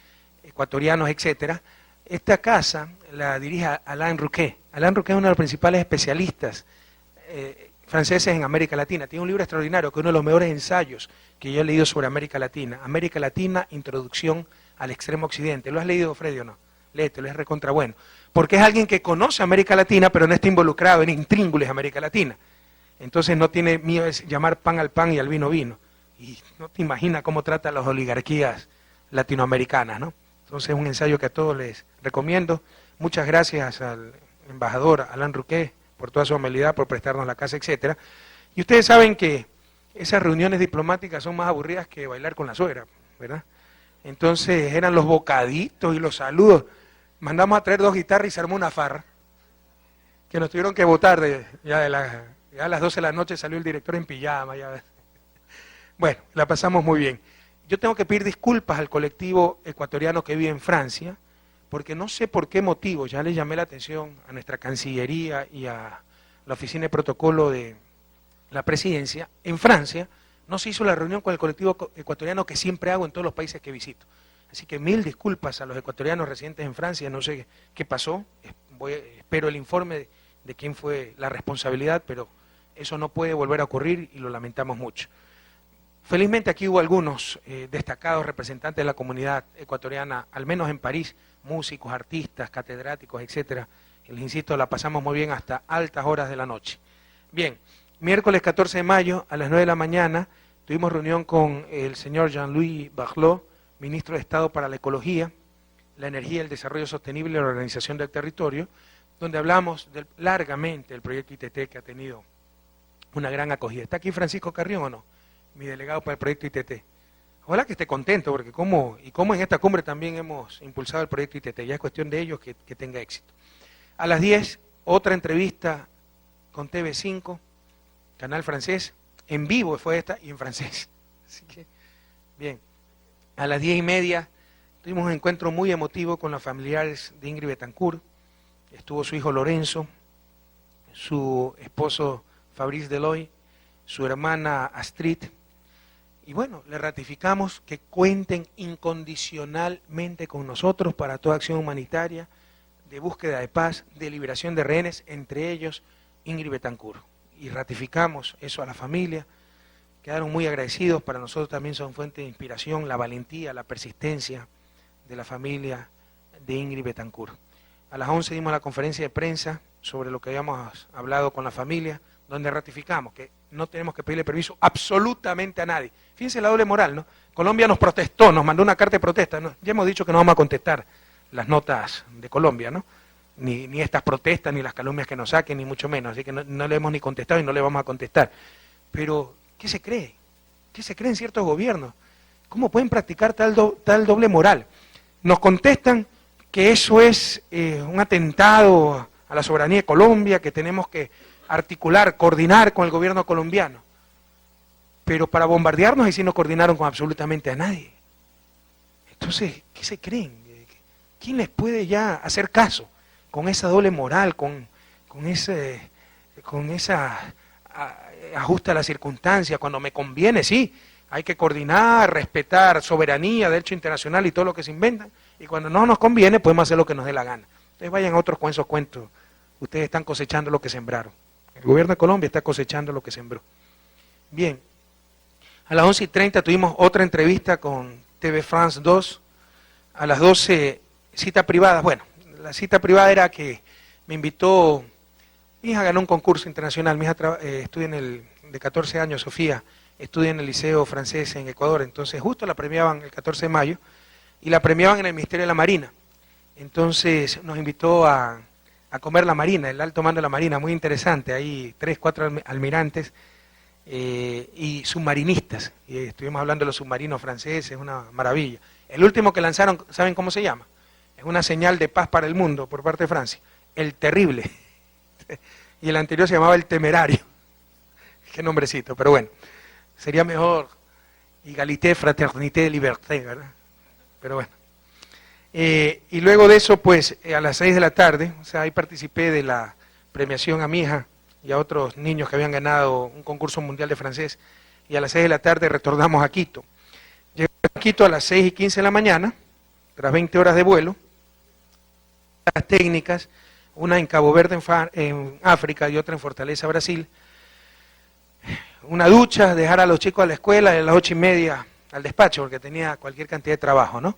ecuatorianos, etcétera. Esta casa la dirige Alain Rouquet. Alain Rouquet es uno de los principales especialistas franceses en América Latina. Tiene un libro extraordinario que es uno de los mejores ensayos que yo he leído sobre América Latina. América Latina, Introducción al Extremo Occidente. ¿Lo has leído, Freddy, o no? Léetelo, es recontra bueno. Porque es alguien que conoce América Latina, pero no está involucrado en intríngulis de América Latina. Entonces no tiene miedo de llamar pan al pan y al vino vino. Y no te imaginas cómo trata las oligarquías latinoamericanas, ¿no? Entonces es un ensayo que a todos les recomiendo. Muchas gracias al embajador Alain Rouquet por toda su amabilidad, por prestarnos la casa, etcétera. Y ustedes saben que esas reuniones diplomáticas son más aburridas que bailar con la suegra, ¿verdad? Entonces eran los bocaditos y los saludos. Mandamos a traer 2 guitarras y se armó una farra, que nos tuvieron que votar ya a las 12 de la noche salió el director en pijama. Ya. Bueno, la pasamos muy bien. Yo tengo que pedir disculpas al colectivo ecuatoriano que vive en Francia, porque no sé por qué motivo, ya le llamé la atención a nuestra Cancillería y a la Oficina de Protocolo de la Presidencia. En Francia no se hizo la reunión con el colectivo ecuatoriano que siempre hago en todos los países que visito. Así que 1000 disculpas a los ecuatorianos residentes en Francia, no sé qué pasó, espero el informe de quién fue la responsabilidad, pero eso no puede volver a ocurrir y lo lamentamos mucho. Felizmente aquí hubo algunos destacados representantes de la comunidad ecuatoriana, al menos en París, músicos, artistas, catedráticos, etcétera. Les insisto, la pasamos muy bien hasta altas horas de la noche. Bien, miércoles 14 de mayo a las 9 de la mañana tuvimos reunión con el señor Jean-Louis Barlot, ministro de Estado para la Ecología, la Energía, el Desarrollo Sostenible y la Organización del Territorio, donde hablamos largamente del proyecto ITT, que ha tenido una gran acogida. ¿Está aquí Francisco Carrión o no? Mi delegado para el proyecto ITT. Ojalá que esté contento, porque como en esta cumbre también hemos impulsado el proyecto ITT, ya es cuestión de ellos que tenga éxito. A las 10, otra entrevista con TV5, canal francés, en vivo fue esta y en francés. Así que, bien. A las 10:30 tuvimos un encuentro muy emotivo con los familiares de Ingrid Betancourt. Estuvo su hijo Lorenzo, su esposo Fabrice Deloy, su hermana Astrid. Y bueno, le ratificamos que cuenten incondicionalmente con nosotros para toda acción humanitaria, de búsqueda de paz, de liberación de rehenes, entre ellos Ingrid Betancourt. Y ratificamos eso a la familia. Quedaron muy agradecidos, para nosotros también son fuente de inspiración, la valentía, la persistencia de la familia de Ingrid Betancourt. A las 11 dimos la conferencia de prensa sobre lo que habíamos hablado con la familia, donde ratificamos que no tenemos que pedirle permiso absolutamente a nadie. Fíjense la doble moral, ¿no? Colombia nos protestó, nos mandó una carta de protesta, ¿no? Ya hemos dicho que no vamos a contestar las notas de Colombia, ¿no? Ni estas protestas, ni las calumnias que nos saquen, ni mucho menos, así que no le hemos ni contestado y no le vamos a contestar. Pero ¿qué se cree? ¿Qué se cree en ciertos gobiernos? ¿Cómo pueden practicar tal doble moral? Nos contestan que eso es un atentado a la soberanía de Colombia, que tenemos que articular, coordinar con el gobierno colombiano. Pero para bombardearnos, y si no coordinaron con absolutamente a nadie. Entonces, ¿qué se creen? ¿Quién les puede ya hacer caso con esa doble moral, con esa ajuste a la circunstancia? Cuando me conviene, sí, hay que coordinar, respetar soberanía, derecho internacional y todo lo que se inventan, y cuando no nos conviene podemos hacer lo que nos dé la gana. Entonces vayan a otros con esos cuentos, ustedes están cosechando lo que sembraron, el gobierno de Colombia está cosechando lo que sembró. Bien, a las 11:30 tuvimos otra entrevista con TV France 2, a las 12 cita privada. Bueno, la cita privada era que me invitó, mi hija ganó un concurso internacional, mi hija estudia de 14 años, Sofía, estudia en el Liceo Francés en Ecuador, entonces justo la premiaban el 14 de mayo y la premiaban en el Ministerio de la Marina. Entonces nos invitó a comer la Marina, el alto mando de la Marina, muy interesante, hay 3, 4 almirantes y submarinistas, y estuvimos hablando de los submarinos franceses, una maravilla. El último que lanzaron, ¿saben cómo se llama? Es una señal de paz para el mundo por parte de Francia, el Terrible, y el anterior se llamaba el Temerario, qué nombrecito, pero bueno, sería mejor Égalité, Fraternité, Liberté, ¿verdad? Pero bueno. Y luego de eso, pues, a las 6 de la tarde, o sea, ahí participé de la premiación a mi hija y a otros niños que habían ganado un concurso mundial de francés, y a las 6 de la tarde retornamos a Quito. Llegué a Quito a las 6:15 de la mañana, tras 20 horas de vuelo, las técnicas, una en Cabo Verde, en África, y otra en Fortaleza, Brasil. Una ducha, dejar a los chicos a la escuela, y a las 8:30 al despacho, porque tenía cualquier cantidad de trabajo, ¿no?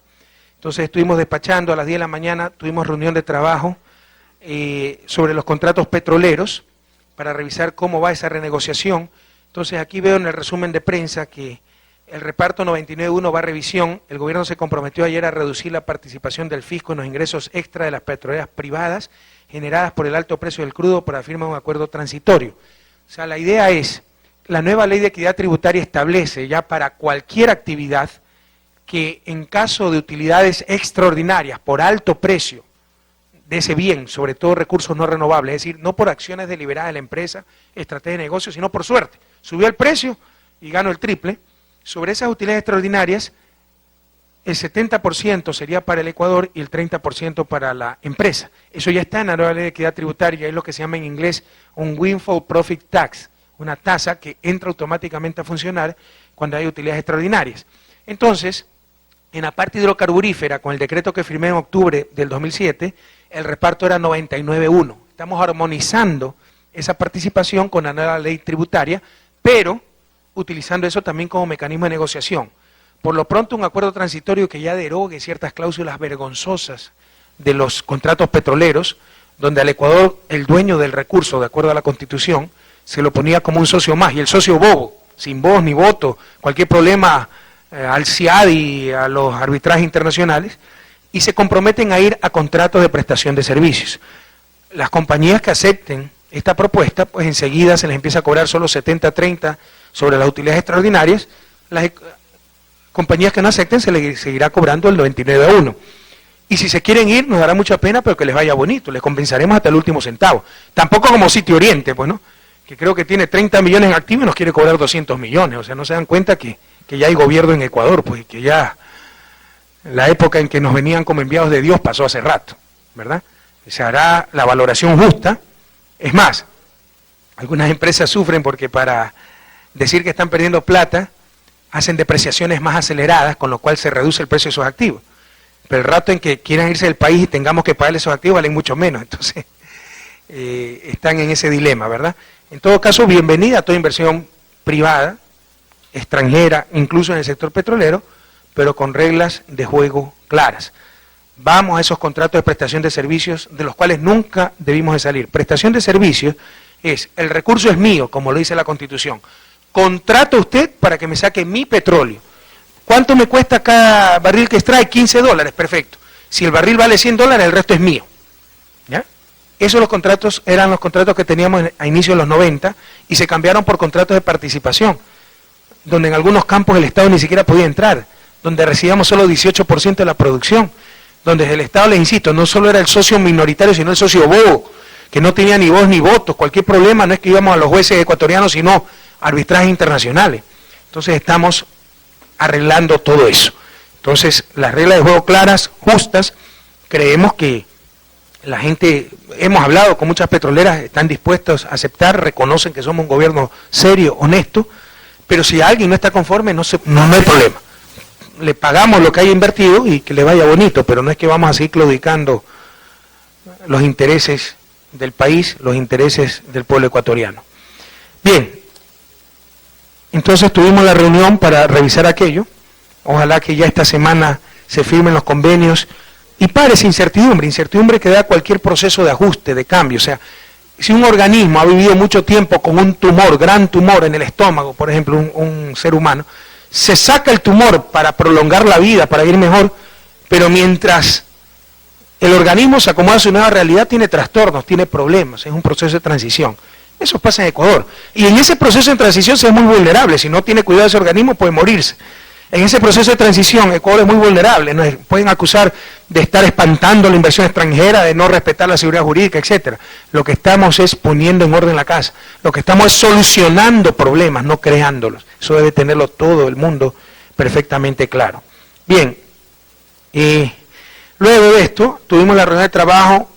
Entonces estuvimos despachando a las 10 de la mañana, tuvimos reunión de trabajo sobre los contratos petroleros para revisar cómo va esa renegociación. Entonces aquí veo en el resumen de prensa que el reparto 99.1 va a revisión. El gobierno se comprometió ayer a reducir la participación del fisco en los ingresos extra de las petroleras privadas generadas por el alto precio del crudo por la firma de un acuerdo transitorio. O sea, la idea es, la nueva ley de equidad tributaria establece ya para cualquier actividad que en caso de utilidades extraordinarias por alto precio de ese bien, sobre todo recursos no renovables, es decir, no por acciones deliberadas de la empresa, estrategia de negocio, sino por suerte, subió el precio y ganó el triple, sobre esas utilidades extraordinarias, el 70% sería para el Ecuador y el 30% para la empresa. Eso ya está en la nueva ley de equidad tributaria, es lo que se llama en inglés un windfall profit tax, una tasa que entra automáticamente a funcionar cuando hay utilidades extraordinarias. Entonces, en la parte hidrocarburífera, con el decreto que firmé en octubre del 2007, el reparto era 99.1. Estamos armonizando esa participación con la nueva ley tributaria, pero utilizando eso también como mecanismo de negociación. Por lo pronto, un acuerdo transitorio que ya derogue ciertas cláusulas vergonzosas de los contratos petroleros, donde al Ecuador, el dueño del recurso, de acuerdo a la Constitución, se lo ponía como un socio más, y el socio bobo, sin voz ni voto, cualquier problema al CIAD y a los arbitrajes internacionales, y se comprometen a ir a contratos de prestación de servicios. Las compañías que acepten esta propuesta, pues enseguida se les empieza a cobrar solo 70-30 sobre las utilidades extraordinarias. Las compañías que no acepten se les seguirá cobrando el 99.1. Y si se quieren ir, nos dará mucha pena, pero que les vaya bonito, les compensaremos hasta el último centavo. Tampoco como Sitio Oriente, pues, ¿no? Que creo que tiene 30 millones en activo y nos quiere cobrar 200 millones. O sea, no se dan cuenta que ya hay gobierno en Ecuador, pues que ya la época en que nos venían como enviados de Dios pasó hace rato, ¿verdad? Se hará la valoración justa. Es más, algunas empresas sufren porque para decir que están perdiendo plata, hacen depreciaciones más aceleradas, con lo cual se reduce el precio de esos activos. Pero el rato en que quieran irse del país y tengamos que pagarle esos activos, valen mucho menos. Entonces, están en ese dilema, ¿verdad? En todo caso, bienvenida a toda inversión privada, extranjera, incluso en el sector petrolero, pero con reglas de juego claras. Vamos a esos contratos de prestación de servicios de los cuales nunca debimos de salir. Prestación de servicios es, el recurso es mío, como lo dice la Constitución. Contrata usted para que me saque mi petróleo. ¿Cuánto me cuesta cada barril que extrae? $15, perfecto. Si el barril vale $100, el resto es mío. ¿Ya? Esos los contratos eran los contratos que teníamos a inicios de los 90 y se cambiaron por contratos de participación, donde en algunos campos el Estado ni siquiera podía entrar, donde recibíamos solo 18% de la producción, donde el Estado, les insisto, no solo era el socio minoritario, sino el socio bobo, que no tenía ni voz ni votos. Cualquier problema no es que íbamos a los jueces ecuatorianos, sino arbitrajes internacionales. Entonces estamos arreglando todo eso. Entonces, las reglas de juego claras, justas, creemos que la gente, hemos hablado con muchas petroleras, están dispuestos a aceptar, reconocen que somos un gobierno serio, honesto, pero si alguien no está conforme, no hay problema. Le pagamos lo que haya invertido y que le vaya bonito, pero no es que vamos a seguir claudicando los intereses del país, los intereses del pueblo ecuatoriano. Bien, entonces tuvimos la reunión para revisar aquello. Ojalá que ya esta semana se firmen los convenios y pare esa incertidumbre que da cualquier proceso de ajuste, de cambio. O sea, si un organismo ha vivido mucho tiempo con un tumor, gran tumor en el estómago, por ejemplo, un ser humano, se saca el tumor para prolongar la vida, para vivir mejor, pero mientras el organismo se acomoda a su nueva realidad, tiene trastornos, tiene problemas, es un proceso de transición. Eso pasa en Ecuador. Y en ese proceso de transición se es muy vulnerable, si no tiene cuidado de ese organismo puede morirse. En ese proceso de transición, Ecuador es muy vulnerable, nos pueden acusar de estar espantando la inversión extranjera, de no respetar la seguridad jurídica, etcétera. Lo que estamos es poniendo en orden la casa, lo que estamos es solucionando problemas, no creándolos. Eso debe tenerlo todo el mundo perfectamente claro. Bien, luego de esto, tuvimos la reunión de trabajo,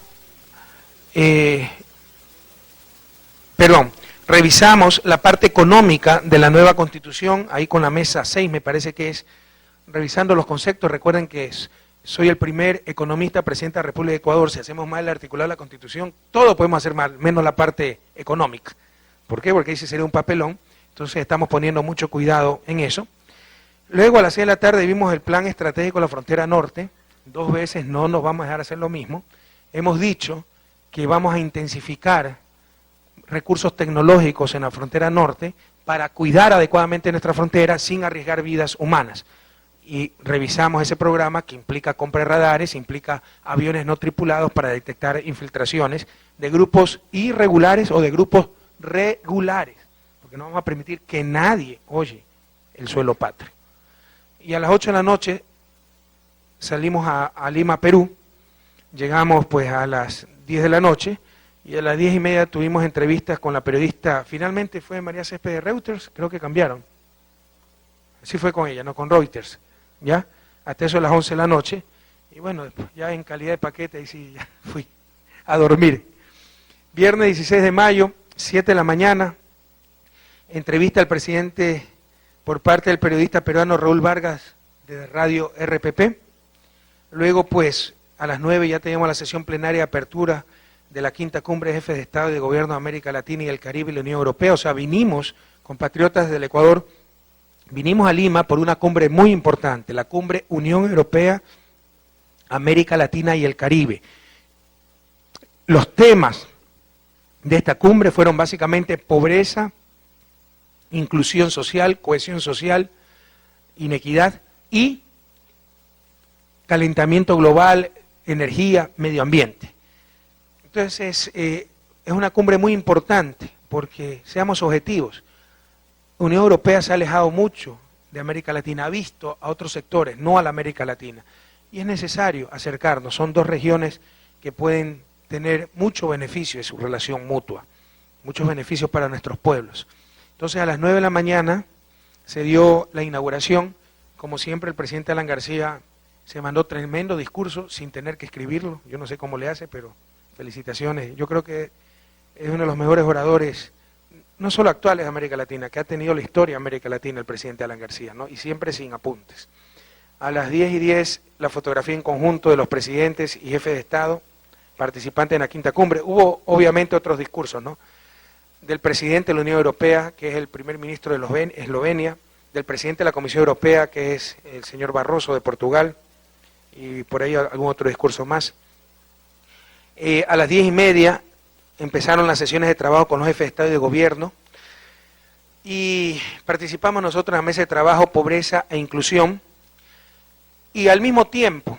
revisamos la parte económica de la nueva Constitución, ahí con la mesa 6 me parece que es, revisando los conceptos. Recuerden que soy el primer economista presidente de la República de Ecuador. Si hacemos mal el articulado de la Constitución, todo podemos hacer mal, menos la parte económica. ¿Por qué? Porque ahí sí sería un papelón. Entonces estamos poniendo mucho cuidado en eso. Luego a las 6 de la tarde vimos el plan estratégico de la frontera norte. 2 veces no nos vamos a dejar hacer lo mismo. Hemos dicho que vamos a intensificar recursos tecnológicos en la frontera norte para cuidar adecuadamente nuestra frontera sin arriesgar vidas humanas. Y revisamos ese programa que implica compra de radares, implica aviones no tripulados para detectar infiltraciones de grupos irregulares o de grupos regulares, porque no vamos a permitir que nadie oye el suelo patrio. Y a las 8 de la noche salimos a Lima, Perú, llegamos pues a las 10 de la noche, y a las 10:30 tuvimos entrevistas con la periodista, finalmente fue María Céspedes de Reuters, creo que cambiaron. Así fue con ella, no con Reuters, ¿ya? Hasta eso a las 11 de la noche, y bueno, después ya en calidad de paquete, ahí sí, ya fui a dormir. Viernes 16 de mayo, 7 de la mañana, entrevista al presidente por parte del periodista peruano Raúl Vargas de Radio RPP. Luego pues a las 9 ya teníamos la sesión plenaria de apertura de la quinta cumbre de jefes de Estado y de Gobierno de América Latina y el Caribe y la Unión Europea. O sea, vinimos, compatriotas del Ecuador, vinimos a Lima por una cumbre muy importante, la cumbre Unión Europea, América Latina y el Caribe. Los temas de esta cumbre fueron básicamente pobreza, inclusión social, cohesión social, inequidad y calentamiento global, energía, medio ambiente. Entonces es una cumbre muy importante porque, seamos objetivos, la Unión Europea se ha alejado mucho de América Latina, ha visto a otros sectores, no a la América Latina, y es necesario acercarnos. Son 2 regiones que pueden tener mucho beneficio de su relación mutua, muchos beneficios para nuestros pueblos. Entonces a las 9 de la mañana se dio la inauguración. Como siempre, el presidente Alan García se mandó tremendo discurso sin tener que escribirlo. Yo no sé cómo le hace, pero felicitaciones. Yo creo que es uno de los mejores oradores, no solo actuales de América Latina, que ha tenido la historia de América Latina el presidente Alan García, ¿no? Y siempre sin apuntes. A las 10:10, la fotografía en conjunto de los presidentes y jefes de Estado participantes en la quinta cumbre. Hubo obviamente otros discursos, ¿no? Del presidente de la Unión Europea, que es el primer ministro de Eslovenia, del presidente de la Comisión Europea, que es el señor Barroso de Portugal, y por ahí algún otro discurso más. A las 10:30 empezaron las sesiones de trabajo con los jefes de Estado y de Gobierno, y participamos nosotros en la mesa de trabajo Pobreza e Inclusión, y al mismo tiempo,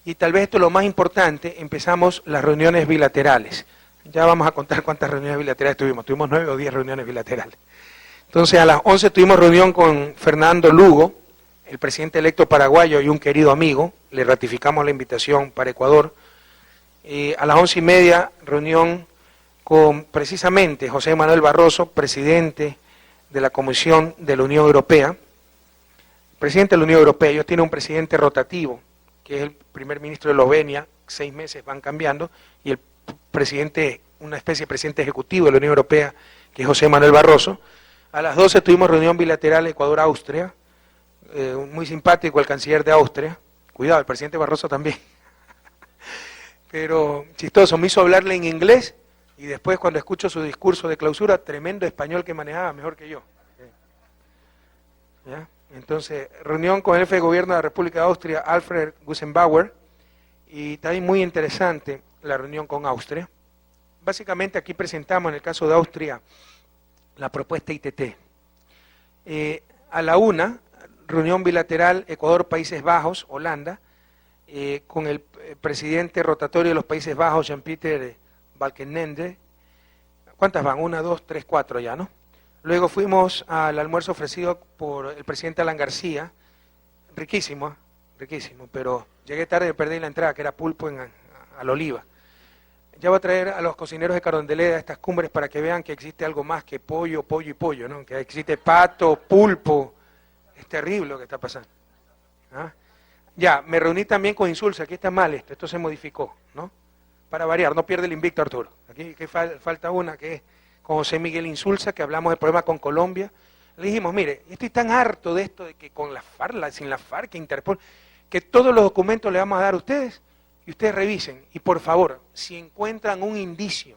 y tal vez esto es lo más importante, empezamos las reuniones bilaterales. Ya vamos a contar cuántas reuniones bilaterales tuvimos 9 o 10 reuniones bilaterales. Entonces a las 11 tuvimos reunión con Fernando Lugo, el presidente electo paraguayo y un querido amigo, le ratificamos la invitación para Ecuador. A las 11:30 reunión con precisamente José Manuel Barroso, presidente de la Comisión de la Unión Europea. Presidente de la Unión Europea, ellos tienen un presidente rotativo, que es el primer ministro de Eslovenia, 6 meses van cambiando, y el presidente, una especie de presidente ejecutivo de la Unión Europea, que es José Manuel Barroso. A las 12 tuvimos reunión bilateral Ecuador-Austria, muy simpático el canciller de Austria, cuidado, el presidente Barroso también, pero chistoso, me hizo hablarle en inglés, y después cuando escucho su discurso de clausura, tremendo español que manejaba, mejor que yo. ¿Ya? Entonces, reunión con el jefe de gobierno de la República de Austria, Alfred Gusenbauer, y también muy interesante la reunión con Austria. básicamente aquí presentamos en el caso de Austria la propuesta ITT. A la una, reunión bilateral Ecuador-Países Bajos, Holanda, con el presidente rotatorio de los Países Bajos, Jan-Pieter Balkenende. ¿Cuántas van? 1, 2, 3, 4 ya, ¿no? Luego fuimos al almuerzo ofrecido por el presidente Alan García, riquísimo, riquísimo, pero llegué tarde y perdí la entrada, que era pulpo al oliva. Ya voy a traer a los cocineros de Carondelet a estas cumbres para que vean que existe algo más que pollo, pollo y pollo, ¿no? Que existe pato, pulpo. Es terrible lo que está pasando. ¿Ah? Ya, me reuní también con Insulza, aquí está mal esto se modificó, ¿no? Para variar, no pierde el invicto Arturo. Aquí que falta una que es con José Miguel Insulza, que hablamos del problema con Colombia. Le dijimos, mire, estoy tan harto de esto, de que con la FARC, sin la FARC, que Interpol, que todos los documentos le vamos a dar a ustedes, y ustedes revisen, y por favor, si encuentran un indicio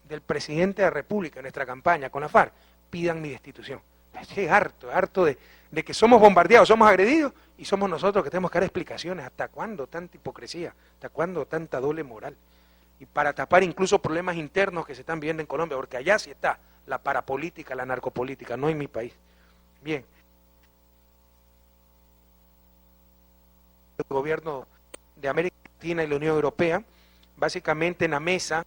del presidente de la República en nuestra campaña con la FARC, pidan mi destitución. Estoy harto de que somos bombardeados, somos agredidos, y somos nosotros que tenemos que dar explicaciones. ¿Hasta cuándo tanta hipocresía? ¿Hasta cuándo tanta doble moral? Y para tapar incluso problemas internos que se están viendo en Colombia, porque allá sí está la parapolítica, la narcopolítica, no en mi país. Bien. El gobierno de América Latina y la Unión Europea, básicamente en la mesa,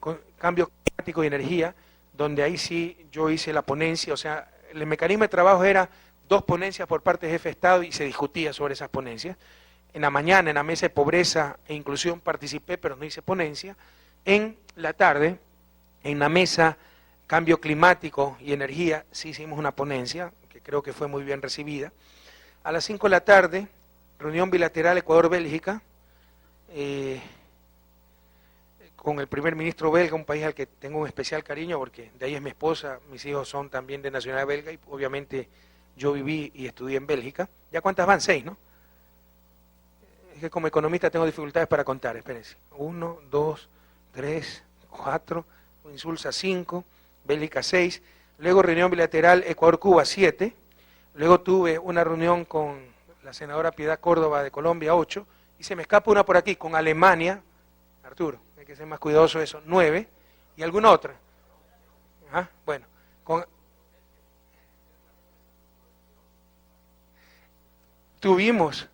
con cambio climático y energía, donde ahí sí yo hice la ponencia, o sea, el mecanismo de trabajo era 2 ponencias por parte de jefe de Estado y se discutía sobre esas ponencias. En la mañana, en la mesa de pobreza e inclusión participé, pero no hice ponencia. En la tarde, en la mesa cambio climático y energía, sí hicimos una ponencia, que creo que fue muy bien recibida. A las 5 de la tarde, reunión bilateral Ecuador-Bélgica, con el primer ministro belga, un país al que tengo un especial cariño, porque de ahí es mi esposa, mis hijos son también de nacionalidad belga, y obviamente yo viví y estudié en Bélgica. ¿Ya cuántas van? 6, ¿no? Es que como economista tengo dificultades para contar, espérense. 1, 2, 3, 4, Insulza 5, Bélgica 6, luego reunión bilateral Ecuador-Cuba 7, luego tuve una reunión con la senadora Piedad Córdoba de Colombia 8, y se me escapa una por aquí, con Alemania, Arturo, hay que ser más cuidadoso de eso, 9, y alguna otra. Ajá, bueno, tuvimos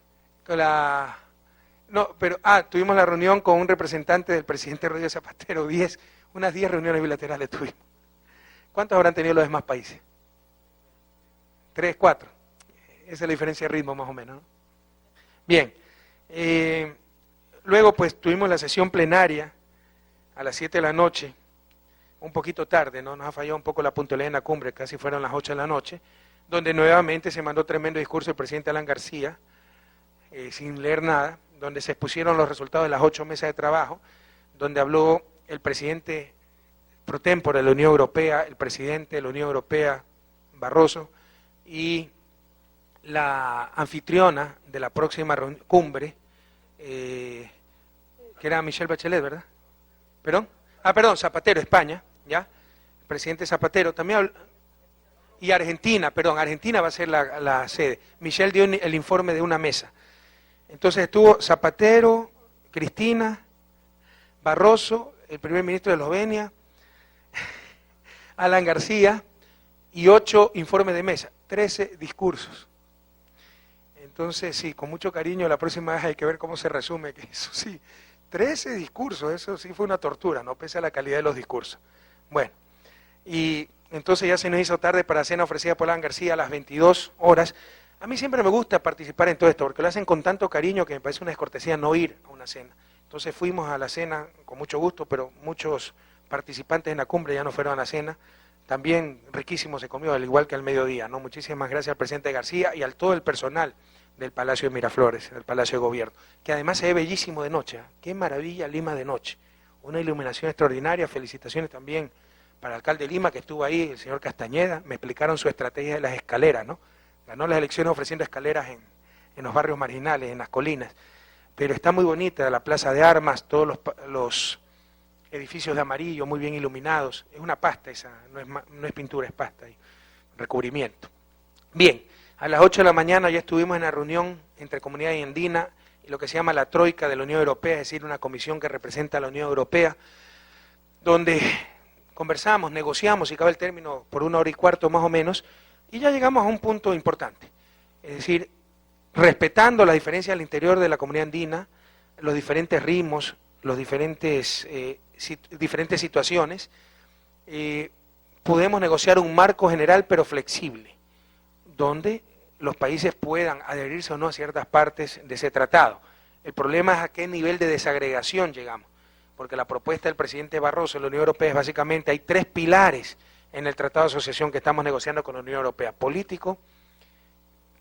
tuvimos la reunión con un representante del presidente Rodrigo Zapatero, unas 10 reuniones bilaterales tuvimos. ¿Cuántos habrán tenido los demás países? 3, 4. Esa es la diferencia de ritmo más o menos, ¿no? Bien. Luego pues tuvimos la sesión plenaria a las 7 de la noche, un poquito tarde, ¿no? Nos ha fallado un poco la puntualidad en la cumbre, casi fueron las 8 de la noche, donde nuevamente se mandó tremendo discurso el presidente Alan García, sin leer nada, donde se expusieron los resultados de las 8 mesas de trabajo, donde habló el presidente pro tempore de la Unión Europea, el presidente de la Unión Europea, Barroso, y la anfitriona de la próxima cumbre, que era Michelle Bachelet, ¿verdad? ¿Perdón? Perdón, Zapatero, España, ¿ya? El presidente Zapatero también y Argentina, perdón, Argentina va a ser la sede. Michelle dio el informe de una mesa. Entonces estuvo Zapatero, Cristina, Barroso, el primer ministro de Eslovenia, Alan García, y 8 informes de mesa, 13 discursos. Entonces, sí, con mucho cariño, la próxima vez hay que ver cómo se resume, que eso sí, 13 discursos, eso sí fue una tortura, no pese a la calidad de los discursos. Bueno, y entonces ya se nos hizo tarde para la cena ofrecida por Alan García a las 22 horas. A mí siempre me gusta participar en todo esto, porque lo hacen con tanto cariño que me parece una descortesía no ir a una cena. Entonces fuimos a la cena con mucho gusto, pero muchos participantes en la cumbre ya no fueron a la cena. También riquísimo se comió, al igual que al mediodía, ¿no? Muchísimas gracias al presidente García y a todo el personal del Palacio de Miraflores, del Palacio de Gobierno, que además se ve bellísimo de noche, ¿eh? Qué maravilla Lima de noche, una iluminación extraordinaria. Felicitaciones también para el alcalde de Lima que estuvo ahí, el señor Castañeda. Me explicaron su estrategia de las escaleras, ¿no? Ganó las elecciones ofreciendo escaleras en los barrios marginales, en las colinas, pero está muy bonita la Plaza de Armas, todos los edificios de amarillo muy bien iluminados. Es una pasta esa, no es pintura, es pasta y recubrimiento. Bien, a las 8 de la mañana ya estuvimos en la reunión entre comunidad andina y lo que se llama la Troika de la Unión Europea, es decir, una comisión que representa a la Unión Europea, donde conversamos, negociamos, si cabe el término, por 1 hora y cuarto más o menos, y ya llegamos a un punto importante. Es decir, respetando la diferencia al interior de la comunidad andina, los diferentes ritmos, los diferentes situaciones, podemos negociar un marco general pero flexible, donde los países puedan adherirse o no a ciertas partes de ese tratado. El problema es a qué nivel de desagregación llegamos, porque la propuesta del presidente Barroso en la Unión Europea es básicamente, hay 3 pilares en el Tratado de Asociación que estamos negociando con la Unión Europea: político,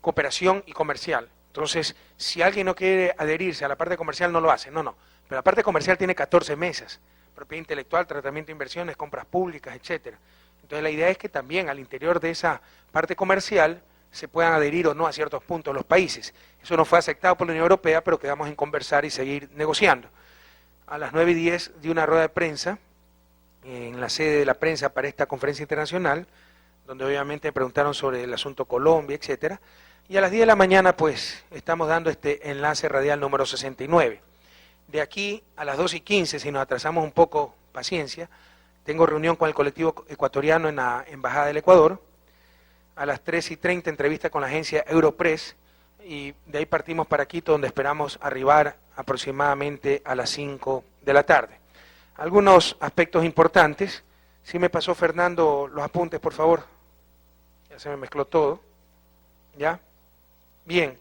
cooperación y comercial. Entonces, si alguien no quiere adherirse a la parte comercial, no lo hace, no, pero la parte comercial tiene 14 mesas, propiedad intelectual, tratamiento de inversiones, compras públicas, etcétera. Entonces la idea es que también al interior de esa parte comercial se puedan adherir o no a ciertos puntos los países. Eso no fue aceptado por la Unión Europea, pero quedamos en conversar y seguir negociando. A las 9:10 di una rueda de prensa en la sede de la prensa para esta conferencia internacional, donde obviamente me preguntaron sobre el asunto Colombia, etcétera, y a las 10 de la mañana pues estamos dando este enlace radial número 69. De aquí a las 2:15, si nos atrasamos un poco, paciencia, tengo reunión con el colectivo ecuatoriano en la Embajada del Ecuador. A las 3:30 entrevista con la agencia Europress, y de ahí partimos para Quito, donde esperamos arribar aproximadamente a las 5 de la tarde. Algunos aspectos importantes. Si me pasó Fernando los apuntes, por favor. Ya se me mezcló todo. ¿Ya? Bien.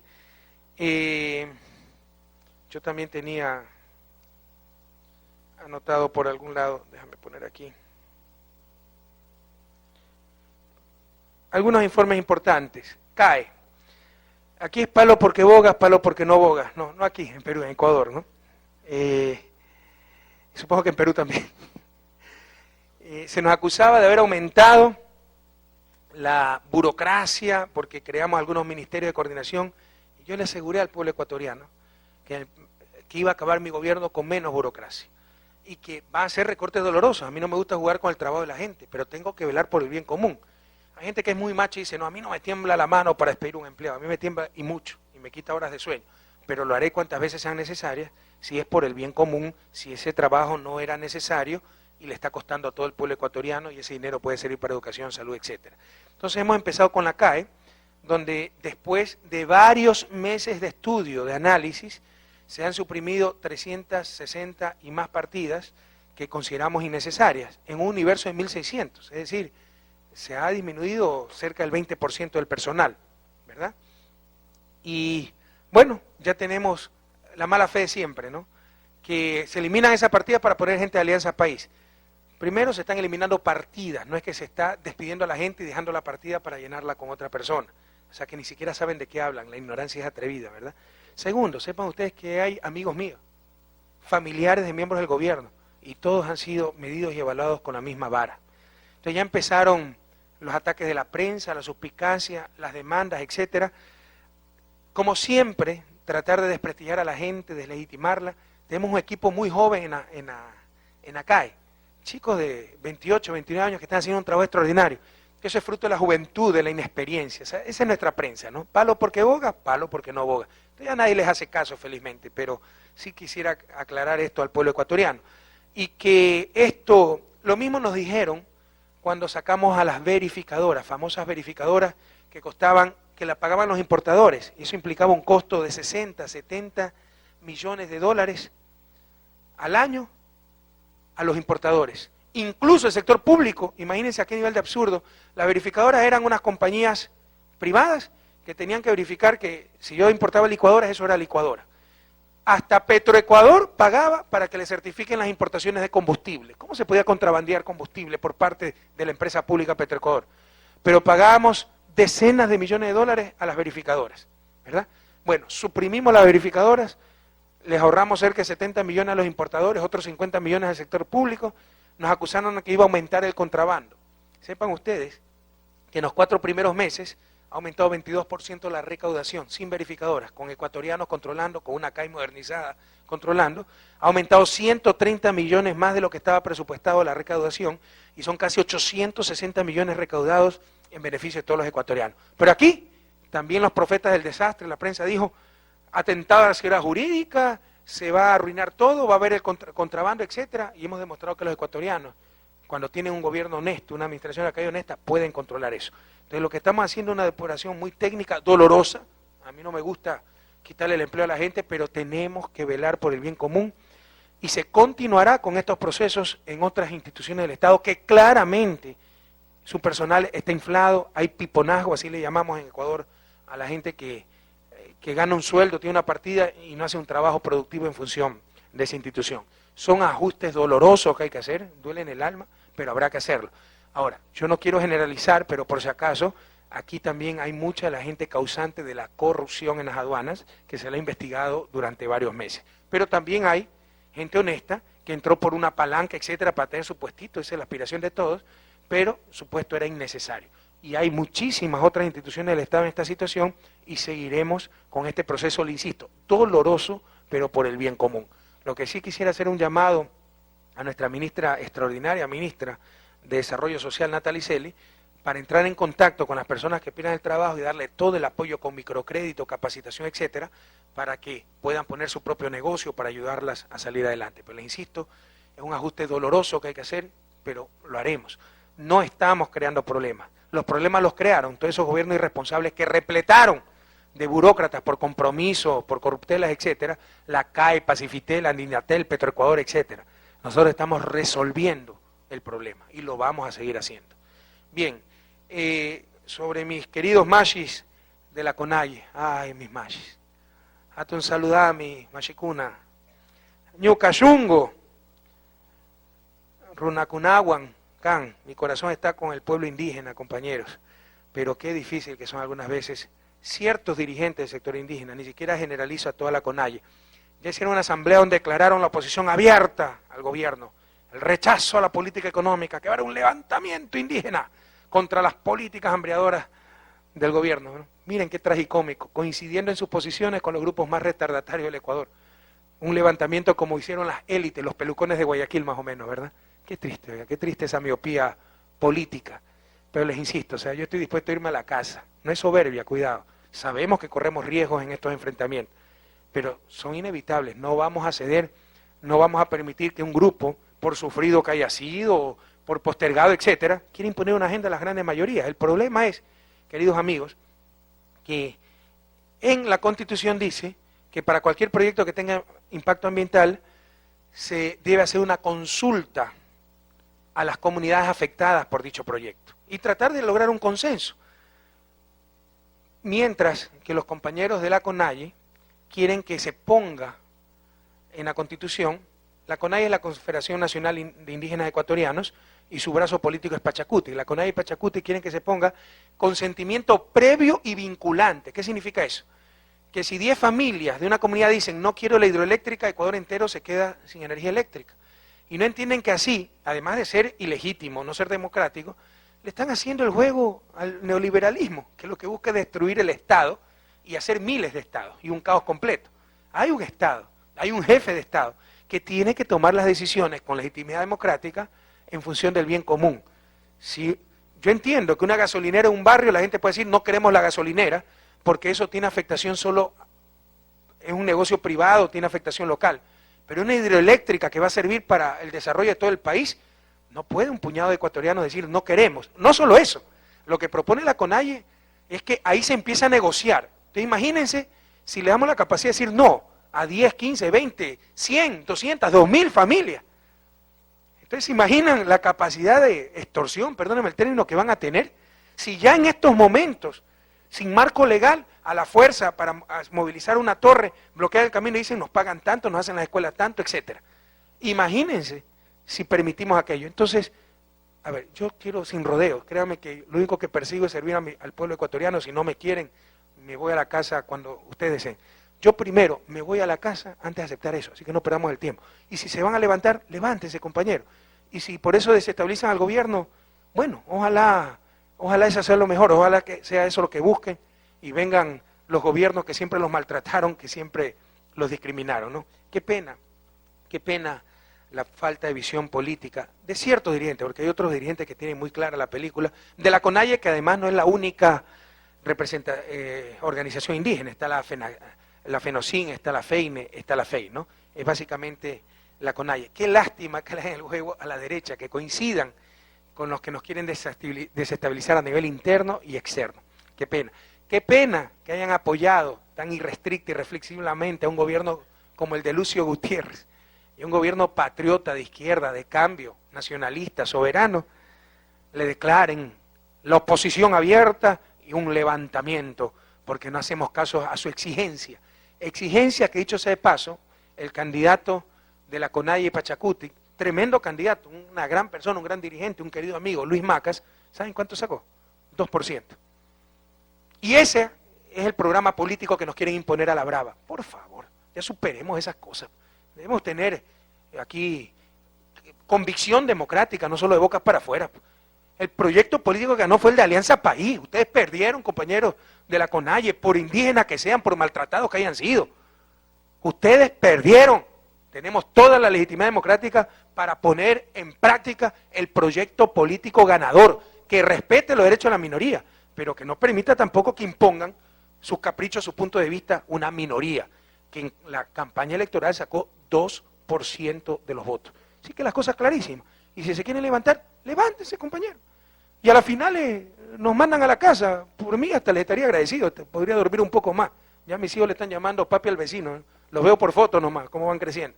Yo también tenía anotado por algún lado, déjame poner aquí, algunos informes importantes. CAE. Aquí es palo porque bogas, palo porque no bogas. No aquí, en Perú, en Ecuador, ¿no? Supongo que en Perú también. Se nos acusaba de haber aumentado la burocracia porque creamos algunos ministerios de coordinación, y yo le aseguré al pueblo ecuatoriano que iba a acabar mi gobierno con menos burocracia y que va a ser recortes dolorosos. A mí no me gusta jugar con el trabajo de la gente, pero tengo que velar por el bien común. Hay gente que es muy macha y dice, no, a mí no me tiembla la mano para despedir un empleado, a mí me tiembla y mucho, y me quita horas de sueño, pero lo haré cuantas veces sean necesarias, si es por el bien común, si ese trabajo no era necesario y le está costando a todo el pueblo ecuatoriano, y ese dinero puede servir para educación, salud, etcétera. Entonces hemos empezado con la CAE, donde después de varios meses de estudio, de análisis, se han suprimido 360 y más partidas que consideramos innecesarias, en un universo de 1.600, es decir, se ha disminuido cerca del 20% del personal, ¿verdad? Y bueno, ya tenemos la mala fe de siempre, ¿no? Que se eliminan esas partidas para poner gente de Alianza País. Primero, se están eliminando partidas, no es que se está despidiendo a la gente y dejando la partida para llenarla con otra persona. O sea, que ni siquiera saben de qué hablan, la ignorancia es atrevida, ¿verdad? Segundo, sepan ustedes que hay amigos míos, familiares de miembros del gobierno, y todos han sido medidos y evaluados con la misma vara. Entonces ya empezaron los ataques de la prensa, la suspicacia, las demandas, etcétera. Como siempre, tratar de desprestigiar a la gente, deslegitimarla. Tenemos un equipo muy joven en ACAE, chicos de 28, 29 años que están haciendo un trabajo extraordinario. Eso es fruto de la juventud, de la inexperiencia. O sea, esa es nuestra prensa, ¿no? Palo porque boga, palo porque no boga. Entonces ya nadie les hace caso, felizmente, pero sí quisiera aclarar esto al pueblo ecuatoriano. Y que esto, lo mismo nos dijeron cuando sacamos a las verificadoras, famosas verificadoras que costaban, que la pagaban los importadores, y eso implicaba un costo de 60, 70 millones de dólares al año a los importadores. Incluso el sector público, imagínense a qué nivel de absurdo, las verificadoras eran unas compañías privadas que tenían que verificar que si yo importaba licuadoras, eso era licuadora. Hasta Petroecuador pagaba para que le certifiquen las importaciones de combustible. ¿Cómo se podía contrabandear combustible por parte de la empresa pública Petroecuador? Pero pagábamos decenas de millones de dólares a las verificadoras, ¿verdad? Bueno, suprimimos las verificadoras, les ahorramos cerca de 70 millones a los importadores, otros 50 millones al sector público, nos acusaron de que iba a aumentar el contrabando. Sepan ustedes que en los 4 primeros meses ha aumentado 22% la recaudación, sin verificadoras, con ecuatorianos controlando, con una CAI modernizada controlando, ha aumentado 130 millones más de lo que estaba presupuestado la recaudación, y son casi 860 millones recaudados en beneficio de todos los ecuatorianos. Pero aquí, también los profetas del desastre, la prensa dijo, atentado a la seguridad jurídica, se va a arruinar todo, va a haber el contrabando, etcétera, y hemos demostrado que los ecuatorianos, cuando tienen un gobierno honesto, una administración de la calle honesta, pueden controlar eso. Entonces lo que estamos haciendo es una depuración muy técnica, dolorosa. A mí no me gusta quitarle el empleo a la gente, pero tenemos que velar por el bien común y se continuará con estos procesos en otras instituciones del Estado que claramente su personal está inflado, hay piponazgo, así le llamamos en Ecuador a la gente que gana un sueldo, tiene una partida y no hace un trabajo productivo en función de esa institución. Son ajustes dolorosos que hay que hacer, duelen el alma, pero habrá que hacerlo. Ahora, yo no quiero generalizar, pero por si acaso, aquí también hay mucha de la gente causante de la corrupción en las aduanas que se la ha investigado durante varios meses. Pero también hay gente honesta que entró por una palanca, etcétera, para tener su puestito, esa es la aspiración de todos, pero su puesto era innecesario. Y hay muchísimas otras instituciones del Estado en esta situación y seguiremos con este proceso, le insisto, doloroso, pero por el bien común. Lo que sí quisiera hacer un llamado a nuestra ministra, extraordinaria ministra de Desarrollo Social, Natalie Celi, para entrar en contacto con las personas que pierdan el trabajo y darle todo el apoyo con microcrédito, capacitación, etcétera, para que puedan poner su propio negocio para ayudarlas a salir adelante. Pero les insisto, es un ajuste doloroso que hay que hacer, pero lo haremos. No estamos creando problemas. Los problemas los crearon todos esos gobiernos irresponsables que repletaron de burócratas por compromiso, por corruptelas, etcétera, la CAE, Pacifitel, Andinatel, Petroecuador, etcétera. Nosotros estamos resolviendo el problema y lo vamos a seguir haciendo. Bien, sobre mis queridos machis de la CONAIE, ay, mis machis, hasta un saludá, mi machicuna, Ñucayungo, Runacunaguan, Can, mi corazón está con el pueblo indígena, compañeros, pero qué difícil que son algunas veces ciertos dirigentes del sector indígena, ni siquiera generalizo a toda la CONAIE. Ya hicieron una asamblea donde declararon la oposición abierta al gobierno, el rechazo a la política económica, que va a haber un levantamiento indígena contra las políticas hambriadoras del gobierno, ¿no? Miren qué tragicómico, coincidiendo en sus posiciones con los grupos más retardatarios del Ecuador. Un levantamiento como hicieron las élites, los pelucones de Guayaquil más o menos, ¿verdad? Qué triste, ¿verdad? Qué triste esa miopía política. Pero les insisto, o sea, yo estoy dispuesto a irme a la casa. No es soberbia, cuidado. Sabemos que corremos riesgos en estos enfrentamientos, pero son inevitables. No vamos a ceder, no vamos a permitir que un grupo, por sufrido que haya sido, por postergado, etcétera, quiera imponer una agenda a las grandes mayorías. El problema es, queridos amigos, que en la Constitución dice que para cualquier proyecto que tenga impacto ambiental se debe hacer una consulta a las comunidades afectadas por dicho proyecto y tratar de lograr un consenso. Mientras que los compañeros de la CONAIE quieren que se ponga en la Constitución, la CONAIE es la Confederación Nacional de Indígenas Ecuatorianos y su brazo político es Pachacuti. La CONAIE y Pachacuti quieren que se ponga consentimiento previo y vinculante. ¿Qué significa eso? Que si 10 familias de una comunidad dicen no quiero la hidroeléctrica, Ecuador entero se queda sin energía eléctrica. Y no entienden que así, además de ser ilegítimo, no ser democrático, le están haciendo el juego al neoliberalismo, que lo que busca es destruir el Estado y hacer miles de estados y un caos completo. Hay un Estado, hay un jefe de Estado que tiene que tomar las decisiones con legitimidad democrática en función del bien común. Si yo entiendo que una gasolinera en un barrio, la gente puede decir no queremos la gasolinera, porque eso tiene afectación solo, es un negocio privado, tiene afectación local. Pero una hidroeléctrica que va a servir para el desarrollo de todo el país, no puede un puñado de ecuatorianos decir no queremos. No solo eso, lo que propone la CONAIE es que ahí se empieza a negociar. Entonces imagínense si le damos la capacidad de decir no a 10, 15, 20, 100, 200, 2000 familias. Entonces ¿se imaginan la capacidad de extorsión, perdónenme el término, que van a tener? Si ya en estos momentos, sin marco legal, a la fuerza para movilizar una torre, bloquear el camino y dicen nos pagan tanto, nos hacen las escuelas tanto, etcétera. Imagínense si permitimos aquello. Entonces, a ver, yo quiero sin rodeos, créanme que lo único que persigo es servir al pueblo ecuatoriano. Si no me quieren, me voy a la casa cuando ustedes deseen. Yo primero me voy a la casa antes de aceptar eso, así que no perdamos el tiempo. Y si se van a levantar, levántense, compañero. Y si por eso desestabilizan al gobierno, bueno, ojalá eso sea lo mejor, ojalá que sea eso lo que busquen y vengan los gobiernos que siempre los maltrataron, que siempre los discriminaron, ¿no? Qué pena la falta de visión política de ciertos dirigentes, porque hay otros dirigentes que tienen muy clara la película, de la CONAIE, que además no es la única organización indígena, está la la FENOCIN, está la FEINE, está la FEI, ¿no? Es básicamente la CONAIE. Qué lástima que le den el juego a la derecha, que coincidan con los que nos quieren desestabilizar a nivel interno y externo. Qué pena. Qué pena que hayan apoyado tan irrestricta y reflexivamente a un gobierno como el de Lucio Gutiérrez, y un gobierno patriota de izquierda, de cambio, nacionalista, soberano, le declaren la oposición abierta y un levantamiento, porque no hacemos caso a su exigencia. Exigencia que, dicho sea de paso, el candidato de la CONAIE Pachacuti, tremendo candidato, una gran persona, un gran dirigente, un querido amigo, Luis Macas, ¿saben cuánto sacó? 2%. Y ese es el programa político que nos quieren imponer a la brava. Por favor, ya superemos esas cosas. Debemos tener aquí convicción democrática, no solo de bocas para afuera. El proyecto político que ganó fue el de Alianza País. Ustedes perdieron, compañeros de la CONAIE, por indígenas que sean, por maltratados que hayan sido. Ustedes perdieron. Tenemos toda la legitimidad democrática para poner en práctica el proyecto político ganador, que respete los derechos de la minoría, pero que no permita tampoco que impongan sus caprichos, su punto de vista, una minoría, que en la campaña electoral sacó 2% de los votos. Así que las cosas clarísimas. Y si se quieren levantar, levántense, compañeros. Y a las finales nos mandan a la casa. Por mí hasta les estaría agradecido, podría dormir un poco más. Ya mis hijos le están llamando papi al vecino, ¿eh? Los veo por foto nomás, cómo van creciendo.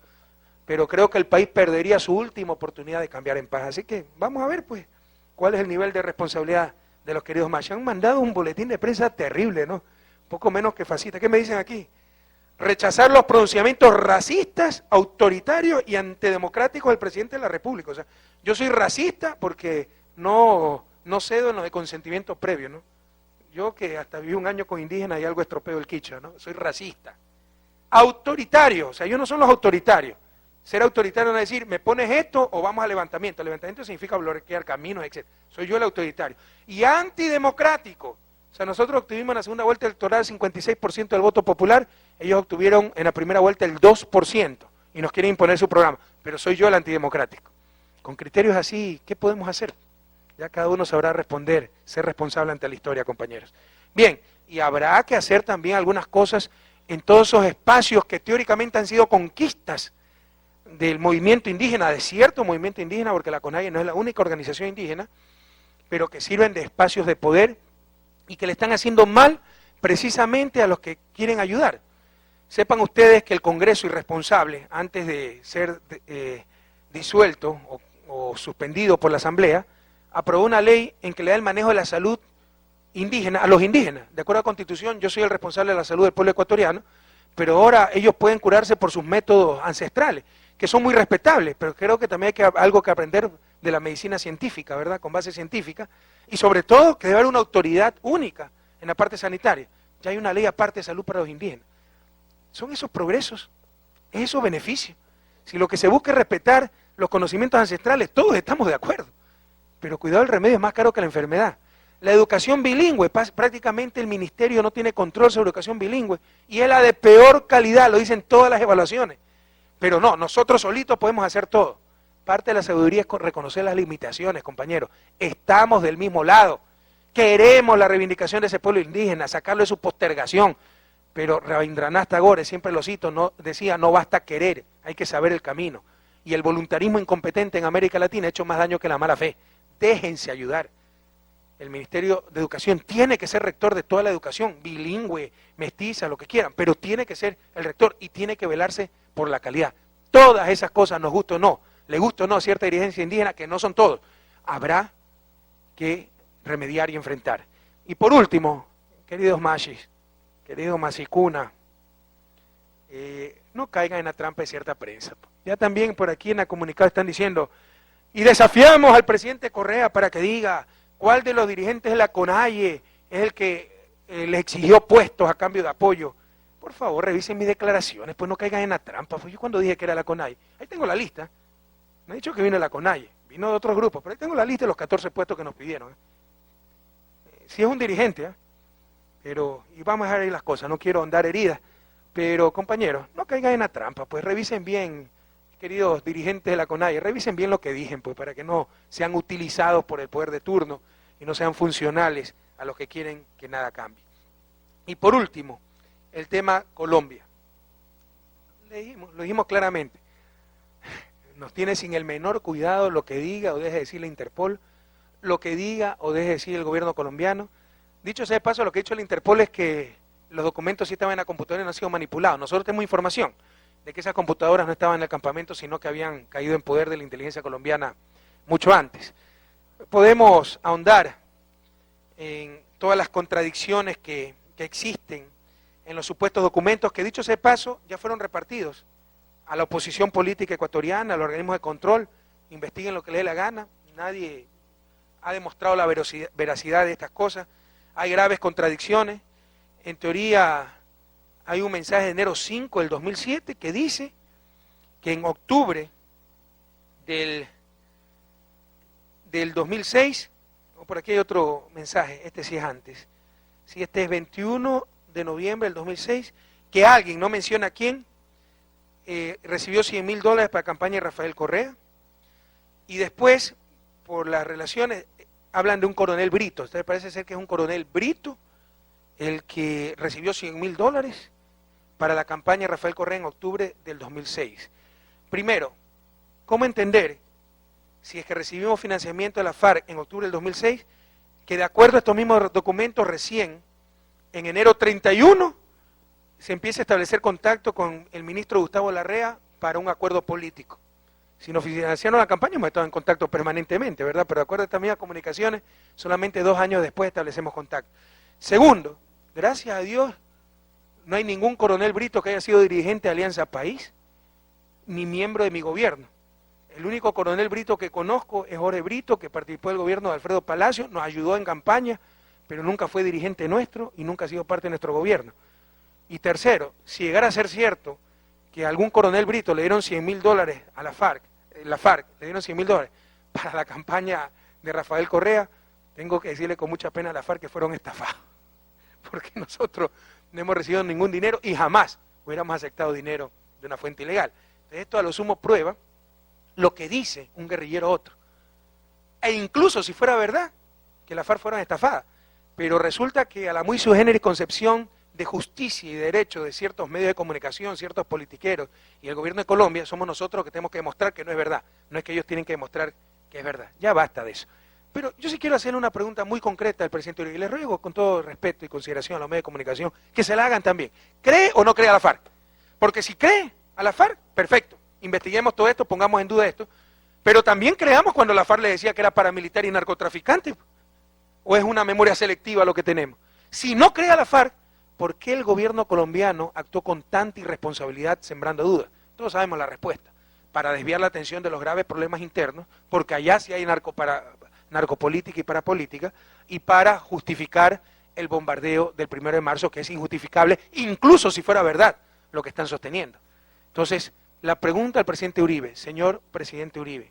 Pero creo que el país perdería su última oportunidad de cambiar en paz. Así que vamos a ver, pues, cuál es el nivel de responsabilidad de los queridos machos. Han mandado un boletín de prensa terrible, ¿no? Poco menos que fascista. ¿Qué me dicen aquí? Rechazar los pronunciamientos racistas, autoritarios y antidemocráticos del presidente de la República. O sea, yo soy racista porque no cedo en lo de consentimiento previo, ¿no? Yo que hasta viví un año con indígenas y algo estropeo el quichua, ¿no? Soy racista. Autoritario, o sea, yo no son los autoritarios. Ser autoritario no es decir, me pones esto o vamos al levantamiento. El levantamiento significa bloquear caminos, etc. Soy yo el autoritario. Y antidemocrático. O sea, nosotros obtuvimos en la segunda vuelta electoral 56% del voto popular, ellos obtuvieron en la primera vuelta el 2% y nos quieren imponer su programa. Pero soy yo el antidemocrático. Con criterios así, ¿qué podemos hacer? Ya cada uno sabrá responder, ser responsable ante la historia, compañeros. Bien, y habrá que hacer también algunas cosas en todos esos espacios que teóricamente han sido conquistas del movimiento indígena, de cierto movimiento indígena, porque la CONAIE no es la única organización indígena, pero que sirven de espacios de poder y que le están haciendo mal precisamente a los que quieren ayudar. Sepan ustedes que el Congreso irresponsable, antes de ser disuelto o suspendido por la Asamblea, aprobó una ley en que le da el manejo de la salud indígena a los indígenas. De acuerdo a la Constitución, yo soy el responsable de la salud del pueblo ecuatoriano, pero ahora ellos pueden curarse por sus métodos ancestrales, que son muy respetables, pero creo que también hay algo que aprender de la medicina científica, ¿verdad? Con base científica, y sobre todo que debe haber una autoridad única en la parte sanitaria. Ya hay una ley aparte de salud para los indígenas. Son esos progresos, es esos beneficios. Si lo que se busca es respetar los conocimientos ancestrales, todos estamos de acuerdo, pero cuidado, el remedio es más caro que la enfermedad. La educación bilingüe, prácticamente el ministerio no tiene control sobre educación bilingüe y es la de peor calidad, lo dicen todas las evaluaciones. Pero no, nosotros solitos podemos hacer todo. Parte de la sabiduría es reconocer las limitaciones, compañeros. Estamos del mismo lado. Queremos la reivindicación de ese pueblo indígena, sacarlo de su postergación. Pero Rabindranath Tagore, siempre lo cito, decía, no basta querer, hay que saber el camino. Y el voluntarismo incompetente en América Latina ha hecho más daño que la mala fe. Déjense ayudar. El Ministerio de Educación tiene que ser rector de toda la educación, bilingüe, mestiza, lo que quieran, pero tiene que ser el rector y tiene que velarse por la calidad. Todas esas cosas, nos gusta o no, le gusta o no a cierta dirigencia indígena, que no son todos, habrá que remediar y enfrentar. Y por último, queridos machis, queridos machicuna, no caigan en la trampa de cierta prensa. Ya también por aquí en la comunicado están diciendo, y desafiamos al presidente Correa para que diga cuál de los dirigentes de la CONAIE es el que le exigió puestos a cambio de apoyo. Por favor, revisen mis declaraciones, pues no caigan en la trampa. Fue yo cuando dije que era la CONAIE. Ahí tengo la lista. No he dicho que vino de la CONAIE, vino de otros grupos, pero ahí tengo la lista de los 14 puestos que nos pidieron. Sí es un dirigente, pero, y vamos a dejar ahí las cosas, no quiero andar heridas, pero compañeros, no caigan en la trampa, pues revisen bien, queridos dirigentes de la CONAIE, revisen bien lo que dije, pues para que no sean utilizados por el poder de turno y no sean funcionales a los que quieren que nada cambie. Y por último, el tema Colombia. Lo dijimos claramente. Nos tiene sin el menor cuidado lo que diga o deje de decir la Interpol, lo que diga o deje de decir el gobierno colombiano. Dicho sea de paso, lo que ha dicho la Interpol es que los documentos sí estaban en la computadora y no han sido manipulados. Nosotros tenemos información de que esas computadoras no estaban en el campamento, sino que habían caído en poder de la inteligencia colombiana mucho antes. Podemos ahondar en todas las contradicciones que existen en los supuestos documentos que, dicho sea de paso, ya fueron repartidos a la oposición política ecuatoriana, a los organismos de control. Investiguen lo que les dé la gana. Nadie ha demostrado la veracidad de estas cosas. Hay graves contradicciones. En teoría, hay un mensaje de enero 5 del 2007 que dice que en octubre del 2006, o por aquí hay otro mensaje, este sí es antes, si este es 21 de noviembre del 2006, que alguien, no menciona quién, recibió $100.000 para la campaña de Rafael Correa, y después, por las relaciones, hablan de un coronel Brito. Entonces parece ser que es un coronel Brito el que recibió $100.000 para la campaña de Rafael Correa en octubre del 2006. Primero, ¿cómo entender, si es que recibimos financiamiento de la FARC en octubre del 2006, que de acuerdo a estos mismos documentos recién, en enero 31, se empieza a establecer contacto con el ministro Gustavo Larrea para un acuerdo político? Si nos financiaron la campaña, hemos estado en contacto permanentemente, ¿verdad? Pero de acuerdo a estas mismas comunicaciones, solamente 2 años después establecemos contacto. Segundo, gracias a Dios, no hay ningún coronel Brito que haya sido dirigente de Alianza País, ni miembro de mi gobierno. El único coronel Brito que conozco es Jorge Brito, que participó del gobierno de Alfredo Palacio, nos ayudó en campaña, pero nunca fue dirigente nuestro y nunca ha sido parte de nuestro gobierno. Y tercero, si llegara a ser cierto que a algún coronel Brito le dieron $100.000 a la FARC le dieron $100.000 para la campaña de Rafael Correa, tengo que decirle con mucha pena a la FARC que fueron estafados, porque nosotros no hemos recibido ningún dinero y jamás hubiéramos aceptado dinero de una fuente ilegal. Entonces esto a lo sumo prueba lo que dice un guerrillero a otro. E incluso si fuera verdad que la FARC fueron estafadas, pero resulta que a la muy sui generis concepción de justicia y derecho de ciertos medios de comunicación, ciertos politiqueros y el gobierno de Colombia, somos nosotros los que tenemos que demostrar que no es verdad. No es que ellos tienen que demostrar que es verdad. Ya basta de eso. Pero yo sí quiero hacer una pregunta muy concreta al presidente Uribe, y les ruego con todo respeto y consideración a los medios de comunicación que se la hagan también. ¿Cree o no cree a la FARC? Porque si cree a la FARC, perfecto, investiguemos todo esto, pongamos en duda esto, pero también creamos cuando la FARC le decía que era paramilitar y narcotraficante, o es una memoria selectiva lo que tenemos. Si no cree a la FARC, ¿por qué el gobierno colombiano actuó con tanta irresponsabilidad sembrando dudas? Todos sabemos la respuesta. Para desviar la atención de los graves problemas internos, porque allá sí hay narcopolítica y parapolítica, y para justificar el bombardeo del 1 de marzo, que es injustificable, incluso si fuera verdad lo que están sosteniendo. Entonces, la pregunta al presidente Uribe, señor presidente Uribe,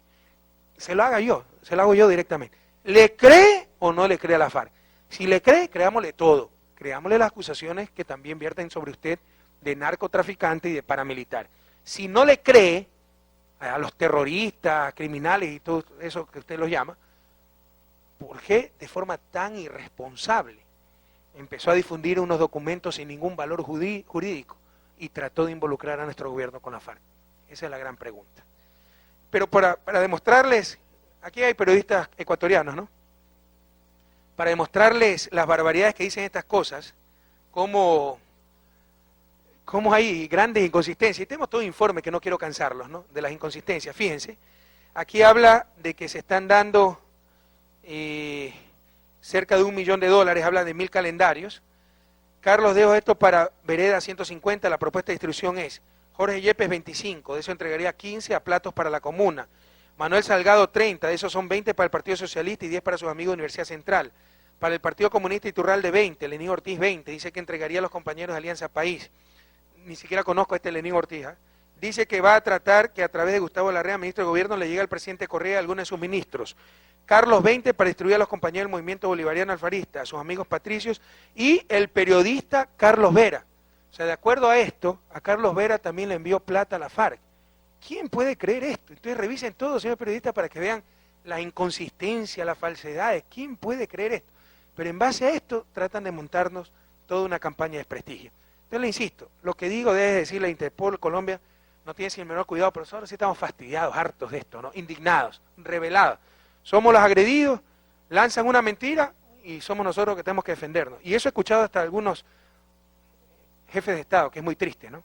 se lo hago yo directamente. ¿Le cree o no le cree a la FARC? Si le cree, creámosle todo. Creámosle las acusaciones que también vierten sobre usted de narcotraficante y de paramilitar. Si no le cree a los terroristas, criminales y todo eso que usted los llama, ¿por qué de forma tan irresponsable empezó a difundir unos documentos sin ningún valor jurídico y trató de involucrar a nuestro gobierno con la FARC? Esa es la gran pregunta. Pero para demostrarles, aquí hay periodistas ecuatorianos, ¿no? Para demostrarles las barbaridades que dicen estas cosas, cómo hay grandes inconsistencias. Y tenemos todo informe que no quiero cansarlos, ¿no? De las inconsistencias. Fíjense, aquí habla de que se están dando cerca de $1 millón, habla de 1.000 calendarios. Carlos, dejo esto para Vereda 150, la propuesta de distribución es: Jorge Yepes 25, de eso entregaría 15 a Platos para la comuna. Manuel Salgado 30, de esos son 20 para el Partido Socialista y 10 para sus amigos de Universidad Central. Para el Partido Comunista Iturralde 20, Lenín Ortiz 20, dice que entregaría a los compañeros de Alianza País. Ni siquiera conozco a este Lenín Ortiz. Dice que va a tratar que a través de Gustavo Larrea, ministro de Gobierno, le llegue al presidente Correa a algunos de sus ministros. Carlos 20 para distribuir a los compañeros del Movimiento Bolivariano Alfarista, a sus amigos patricios, y el periodista Carlos Vera. O sea, de acuerdo a esto, a Carlos Vera también le envió plata a la FARC. ¿Quién puede creer esto? Entonces revisen todo, señor periodista, para que vean la inconsistencia, las falsedades. ¿Quién puede creer esto? Pero en base a esto tratan de montarnos toda una campaña de desprestigio. Entonces le insisto, lo que digo de decirle a Interpol, Colombia, no tiene sin el menor cuidado, pero ahora sí estamos fastidiados, hartos de esto, ¿no? Indignados, rebelados. Somos los agredidos, lanzan una mentira y somos nosotros que tenemos que defendernos. Y eso he escuchado hasta algunos jefes de Estado, que es muy triste, ¿no?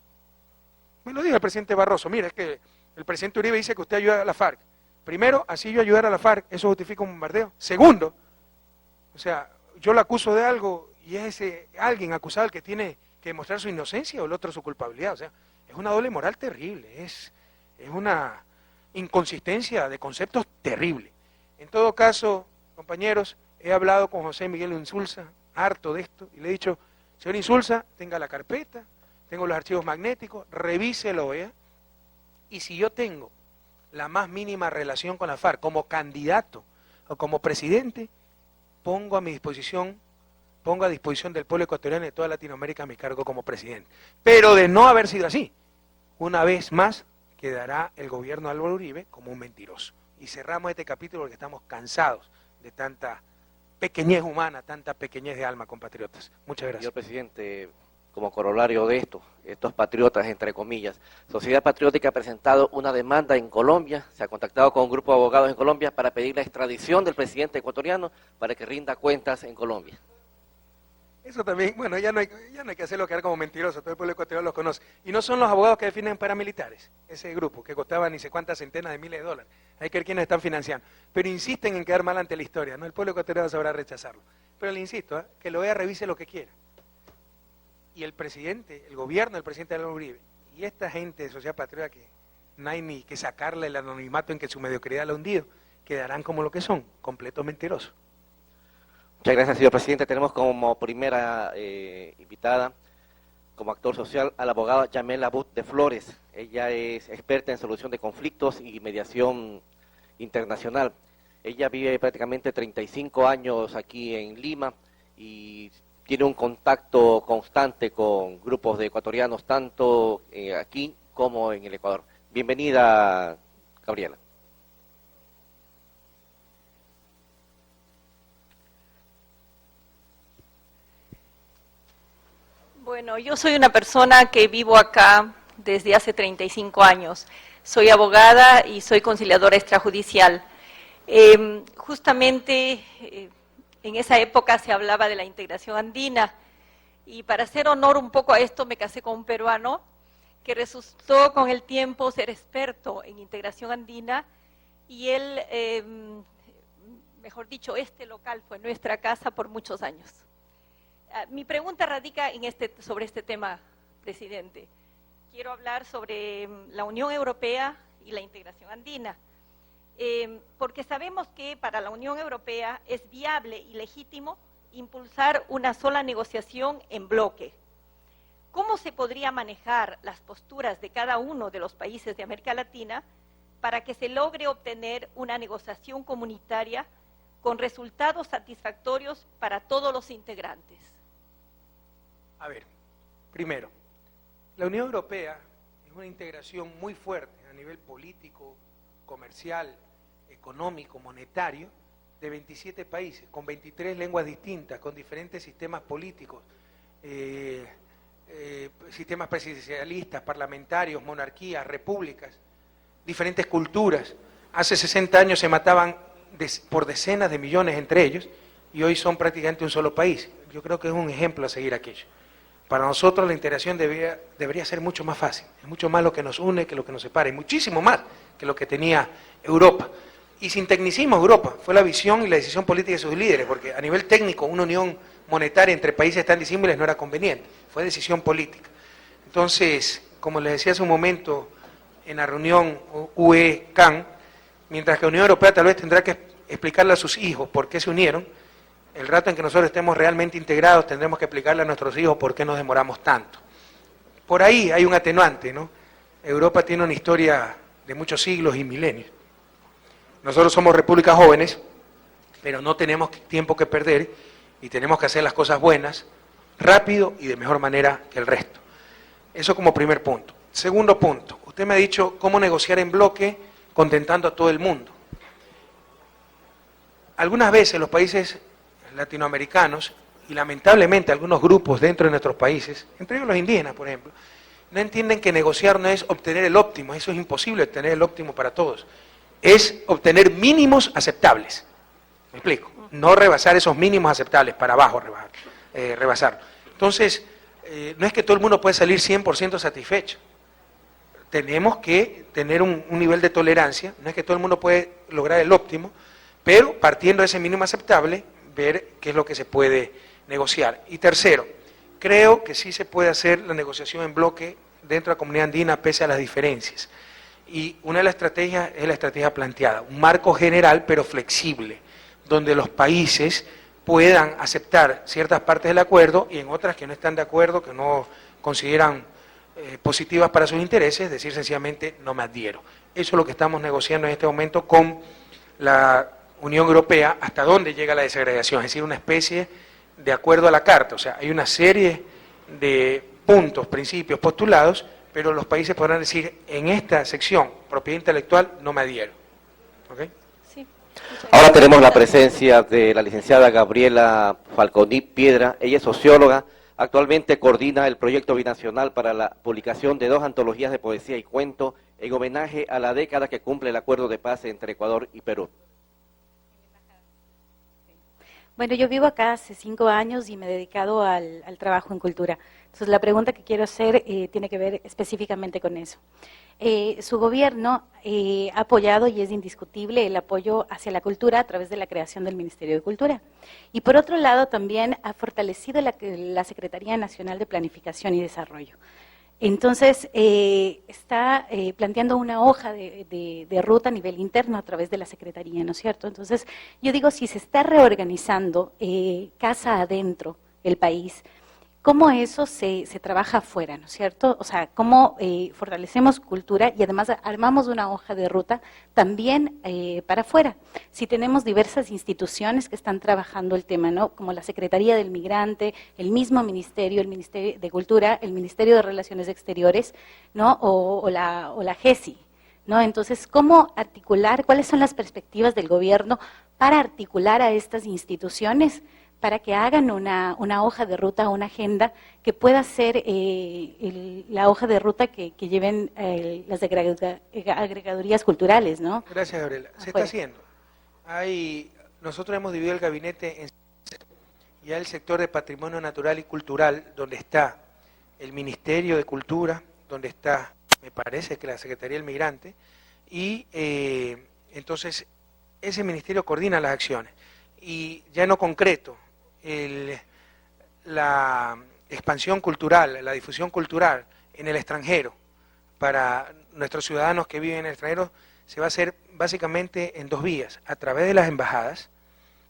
Me lo dijo el presidente Barroso, mira, es que el presidente Uribe dice que usted ayuda a la FARC. Primero, así yo ayudar a la FARC, ¿eso justifica un bombardeo? Segundo, o sea, yo lo acuso de algo y es ese alguien acusado el que tiene que demostrar su inocencia o el otro su culpabilidad. O sea, es una doble moral terrible, es una inconsistencia de conceptos terrible. En todo caso, compañeros, he hablado con José Miguel Insulza, harto de esto, y le he dicho, señor Insulza, tenga la carpeta, tengo los archivos magnéticos, revíselo, ¿eh? Y si yo tengo la más mínima relación con la FARC como candidato o como presidente, pongo a disposición del pueblo ecuatoriano y de toda Latinoamérica a mi cargo como presidente. Pero de no haber sido así, una vez más quedará el gobierno de Álvaro Uribe como un mentiroso. Y cerramos este capítulo porque estamos cansados de tanta pequeñez humana, tanta pequeñez de alma, compatriotas. Muchas gracias. Señor presidente, como corolario de esto, estos patriotas, entre comillas, Sociedad Patriótica ha presentado una demanda en Colombia, se ha contactado con un grupo de abogados en Colombia para pedir la extradición del presidente ecuatoriano para que rinda cuentas en Colombia. Eso también, bueno, ya no hay que hacerlo quedar como mentiroso, todo el pueblo ecuatoriano los conoce. Y no son los abogados que definen paramilitares, ese grupo, que costaba ni sé cuántas centenas de miles de dólares. Hay que ver quiénes están financiando. Pero insisten en quedar mal ante la historia, ¿no? El pueblo ecuatoriano sabrá rechazarlo. Pero le insisto, que lo vea, revise lo que quiera. Y el presidente, el gobierno del presidente Álvaro Uribe, y esta gente de Sociedad Patriótica que no hay ni que sacarle el anonimato en que su mediocridad lo ha hundido, quedarán como lo que son, completos mentirosos. Muchas gracias, señor presidente. Tenemos como primera invitada, como actor social, a la abogada Yamela But de Flores. Ella es experta en solución de conflictos y mediación internacional. Ella vive prácticamente 35 años aquí en Lima y tiene un contacto constante con grupos de ecuatorianos, tanto aquí como en el Ecuador. Bienvenida, Gabriela. Bueno, yo soy una persona que vivo acá desde hace 35 años. Soy abogada y soy conciliadora extrajudicial. Justamente en esa época se hablaba de la integración andina y para hacer honor un poco a esto me casé con un peruano que resultó con el tiempo ser experto en integración andina y él, mejor dicho, este local fue nuestra casa por muchos años. Mi pregunta radica en sobre este tema, presidente. Quiero hablar sobre la Unión Europea y la integración andina, porque sabemos que para la Unión Europea es viable y legítimo impulsar una sola negociación en bloque. ¿Cómo se podría manejar las posturas de cada uno de los países de América Latina para que se logre obtener una negociación comunitaria con resultados satisfactorios para todos los integrantes? A ver, primero, la Unión Europea es una integración muy fuerte a nivel político, comercial, económico, monetario, de 27 países, con 23 lenguas distintas, con diferentes sistemas políticos, sistemas presidencialistas, parlamentarios, monarquías, repúblicas, diferentes culturas. Hace 60 años se mataban por decenas de millones entre ellos y hoy son prácticamente un solo país. Yo creo que es un ejemplo a seguir aquello. Para nosotros la integración debería ser mucho más fácil, es mucho más lo que nos une que lo que nos separa, y muchísimo más que lo que tenía Europa. Y sin tecnicismo Europa, fue la visión y la decisión política de sus líderes, porque a nivel técnico una unión monetaria entre países tan disímiles no era conveniente, fue decisión política. Entonces, como les decía hace un momento en la reunión UE-CAN, mientras que la Unión Europea tal vez tendrá que explicarle a sus hijos por qué se unieron, el rato en que nosotros estemos realmente integrados tendremos que explicarle a nuestros hijos por qué nos demoramos tanto. Por ahí hay un atenuante, ¿no? Europa tiene una historia de muchos siglos y milenios. Nosotros somos repúblicas jóvenes, pero no tenemos tiempo que perder y tenemos que hacer las cosas buenas, rápido y de mejor manera que el resto. Eso como primer punto. Segundo punto, usted me ha dicho cómo negociar en bloque contentando a todo el mundo. Algunas veces los países latinoamericanos y lamentablemente algunos grupos dentro de nuestros países, entre ellos los indígenas, por ejemplo, no entienden que negociar no es obtener el óptimo, eso es imposible obtener el óptimo para todos, es obtener mínimos aceptables. ¿Me explico? No rebasar esos mínimos aceptables, para abajo rebasarlo. Entonces, no es que todo el mundo puede salir 100% satisfecho. Tenemos que tener un nivel de tolerancia, no es que todo el mundo puede lograr el óptimo, pero partiendo de ese mínimo aceptable, ver qué es lo que se puede negociar. Y tercero, creo que sí se puede hacer la negociación en bloque dentro de la comunidad andina pese a las diferencias. Y una de las estrategias es la estrategia planteada, un marco general pero flexible, donde los países puedan aceptar ciertas partes del acuerdo y en otras que no están de acuerdo, que no consideran positivas para sus intereses, decir sencillamente no me adhiero. Eso es lo que estamos negociando en este momento con la Unión Europea, hasta dónde llega la desagregación, es decir, una especie de acuerdo a la carta, o sea, hay una serie de puntos, principios, postulados, pero los países podrán decir, en esta sección, propiedad intelectual, no me adhiero. ¿Okay? Sí. Ahora tenemos la presencia de la licenciada Gabriela Falconi Piedra, ella es socióloga, actualmente coordina el proyecto binacional para la publicación de 2 antologías de poesía y cuento en homenaje a la década que cumple el acuerdo de paz entre Ecuador y Perú. Bueno, yo vivo acá hace 5 años y me he dedicado al trabajo en cultura. Entonces, la pregunta que quiero hacer tiene que ver específicamente con eso. Su gobierno ha apoyado, y es indiscutible, el apoyo hacia la cultura a través de la creación del Ministerio de Cultura. Y por otro lado, también ha fortalecido la Secretaría Nacional de Planificación y Desarrollo. Entonces, está planteando una hoja de ruta a nivel interno a través de la Secretaría, ¿no es cierto? Entonces, yo digo, si se está reorganizando casa adentro el país, ¿cómo eso se trabaja afuera, ¿no es cierto? O sea, ¿cómo fortalecemos cultura y además armamos una hoja de ruta también para afuera? Si tenemos diversas instituciones que están trabajando el tema, ¿no? Como la Secretaría del Migrante, el mismo Ministerio, el Ministerio de Cultura, el Ministerio de Relaciones Exteriores, ¿no? O la GESI, ¿no? Entonces, ¿cómo articular? ¿Cuáles son las perspectivas del gobierno para articular a estas instituciones para que hagan una hoja de ruta, una agenda que pueda ser la hoja de ruta que lleven las agregadurías culturales, ¿no? Gracias, Gabriela. Se está haciendo. Nosotros hemos dividido el gabinete en ya el sector de patrimonio natural y cultural, donde está el Ministerio de Cultura, donde está, me parece que la Secretaría del Migrante, y entonces ese ministerio coordina las acciones. Y ya en lo concreto, la expansión cultural, la difusión cultural en el extranjero, para nuestros ciudadanos que viven en el extranjero, se va a hacer básicamente en 2 vías, a través de las embajadas,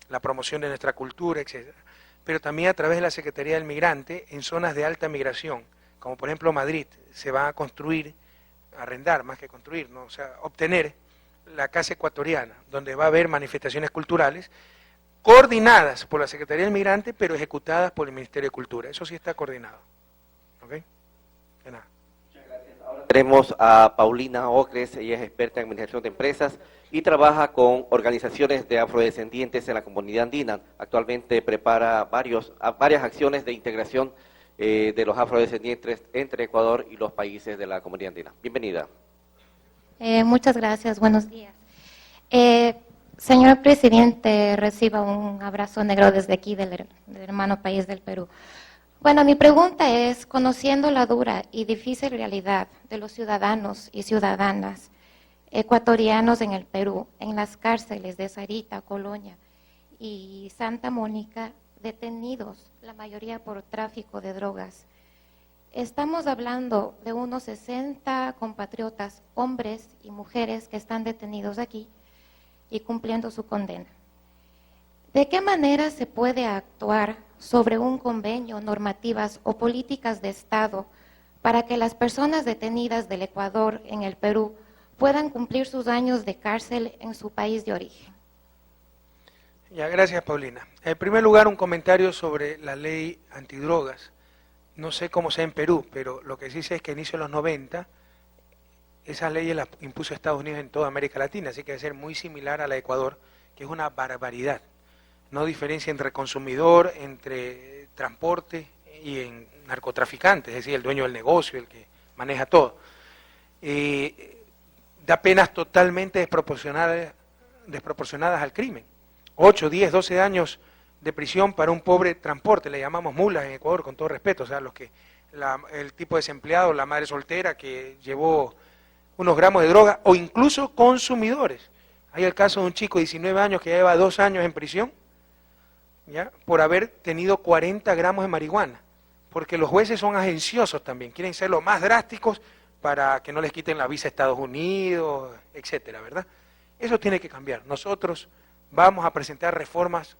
la promoción de nuestra cultura, etc., pero también a través de la Secretaría del Migrante en zonas de alta migración, como por ejemplo Madrid, se va a construir, arrendar más que construir, ¿no? O sea, obtener la Casa Ecuatoriana, donde va a haber manifestaciones culturales, coordinadas por la Secretaría del Migrante, pero ejecutadas por el Ministerio de Cultura. Eso sí está coordinado. ¿Ok? De nada. Tenemos a Paulina Ocres, ella es experta en administración de empresas y trabaja con organizaciones de afrodescendientes en la comunidad andina. Actualmente prepara varias acciones de integración de los afrodescendientes entre Ecuador y los países de la comunidad andina. Bienvenida. Muchas gracias, buenos días. Señor Presidente, reciba un abrazo negro desde aquí, del hermano país del Perú. Bueno, mi pregunta es, conociendo la dura y difícil realidad de los ciudadanos y ciudadanas ecuatorianos en el Perú, en las cárceles de Sarita, Colonia y Santa Mónica, detenidos, la mayoría por tráfico de drogas. Estamos hablando de unos 60 compatriotas, hombres y mujeres que están detenidos aquí y cumpliendo su condena. ¿De qué manera se puede actuar sobre un convenio, normativas o políticas de Estado para que las personas detenidas del Ecuador en el Perú puedan cumplir sus años de cárcel en su país de origen? Ya, gracias, Paulina. En primer lugar, un comentario sobre la ley antidrogas. No sé cómo sea en Perú, pero lo que sí sé es que a inicio de los 90, esas leyes las impuso Estados Unidos en toda América Latina, así que debe ser muy similar a la de Ecuador, que es una barbaridad. no diferencia entre consumidor, entre transporte y en narcotraficante, es decir, el dueño del negocio, el que maneja todo. Da penas totalmente desproporcionadas al crimen. 8, 10, 12 años de prisión para un pobre transporte, le llamamos mulas en Ecuador, con todo respeto, o sea, el tipo desempleado, la madre soltera que llevó unos gramos de droga, o incluso consumidores. Hay el caso de un chico de 19 años que lleva 2 años en prisión, ¿ya?, por haber tenido 40 gramos de marihuana, porque los jueces son agenciosos también, quieren ser los más drásticos para que no les quiten la visa a Estados Unidos, etcétera, ¿verdad? Eso tiene que cambiar. Nosotros vamos a presentar reformas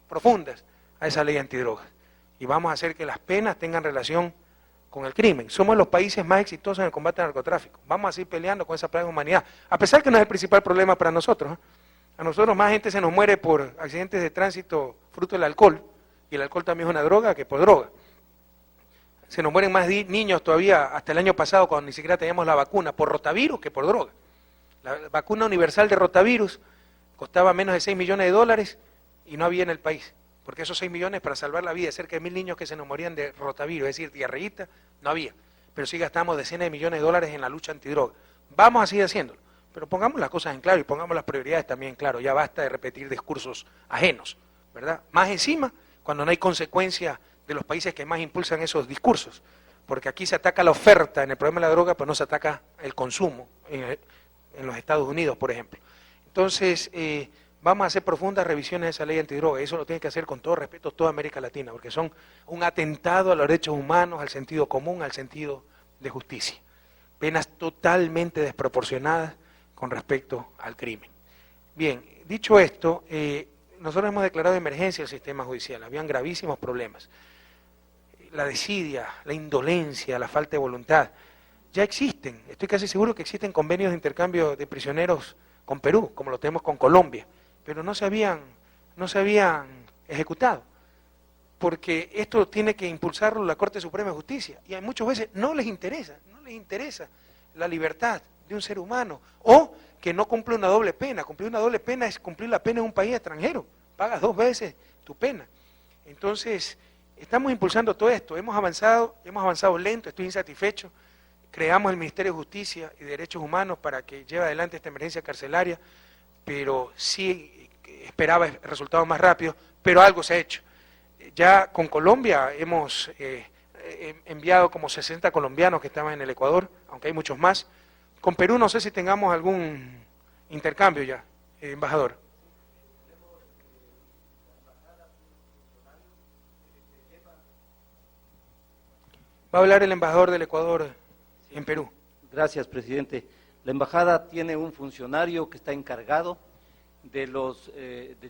profundas a esa ley antidrogas y vamos a hacer que las penas tengan relación con el crimen. Somos los países más exitosos en el combate al narcotráfico. Vamos a seguir peleando con esa plaga de humanidad, a pesar que no es el principal problema para nosotros, ¿eh? A nosotros más gente se nos muere por accidentes de tránsito fruto del alcohol, y el alcohol también es una droga, que por droga. Se nos mueren más niños todavía hasta el año pasado, cuando ni siquiera teníamos la vacuna, por rotavirus que por droga. La vacuna universal de rotavirus costaba menos de $6 millones y no había en el país, porque esos 6 millones para salvar la vida de cerca de 1.000 niños que se nos morían de rotavirus, es decir, diarreíta, no había. Pero sí gastamos decenas de millones de dólares en la lucha antidroga. Vamos a seguir haciéndolo, pero pongamos las cosas en claro y pongamos las prioridades también en claro. Ya basta de repetir discursos ajenos, ¿verdad? Más encima, cuando no hay consecuencia de los países que más impulsan esos discursos, porque aquí se ataca la oferta en el problema de la droga, pero no se ataca el consumo en los Estados Unidos, por ejemplo. Entonces, vamos a hacer profundas revisiones de esa ley antidroga, y eso lo tiene que hacer con todo respeto toda América Latina, porque son un atentado a los derechos humanos, al sentido común, al sentido de justicia. Penas totalmente desproporcionadas con respecto al crimen. Bien, dicho esto, nosotros hemos declarado emergencia el sistema judicial, habían gravísimos problemas. La desidia, la indolencia, la falta de voluntad, ya existen, estoy casi seguro que existen convenios de intercambio de prisioneros con Perú, como lo tenemos con Colombia, pero no se habían ejecutado, porque esto tiene que impulsarlo la Corte Suprema de Justicia, y a muchas veces no les interesa la libertad de un ser humano, o que no cumple una doble pena. Cumplir una doble pena es cumplir la pena en un país extranjero, pagas 2 veces tu pena. Entonces, estamos impulsando todo esto, hemos avanzado lento, estoy insatisfecho. Creamos el Ministerio de Justicia y Derechos Humanos para que lleve adelante esta emergencia carcelaria, pero sí esperaba resultados más rápidos, pero algo se ha hecho. Ya con Colombia hemos enviado como 60 colombianos que estaban en el Ecuador, aunque hay muchos más. Con Perú no sé si tengamos algún intercambio ya, embajador. Va a hablar el embajador del Ecuador en Perú. Gracias, presidente. La embajada tiene un funcionario que está encargado de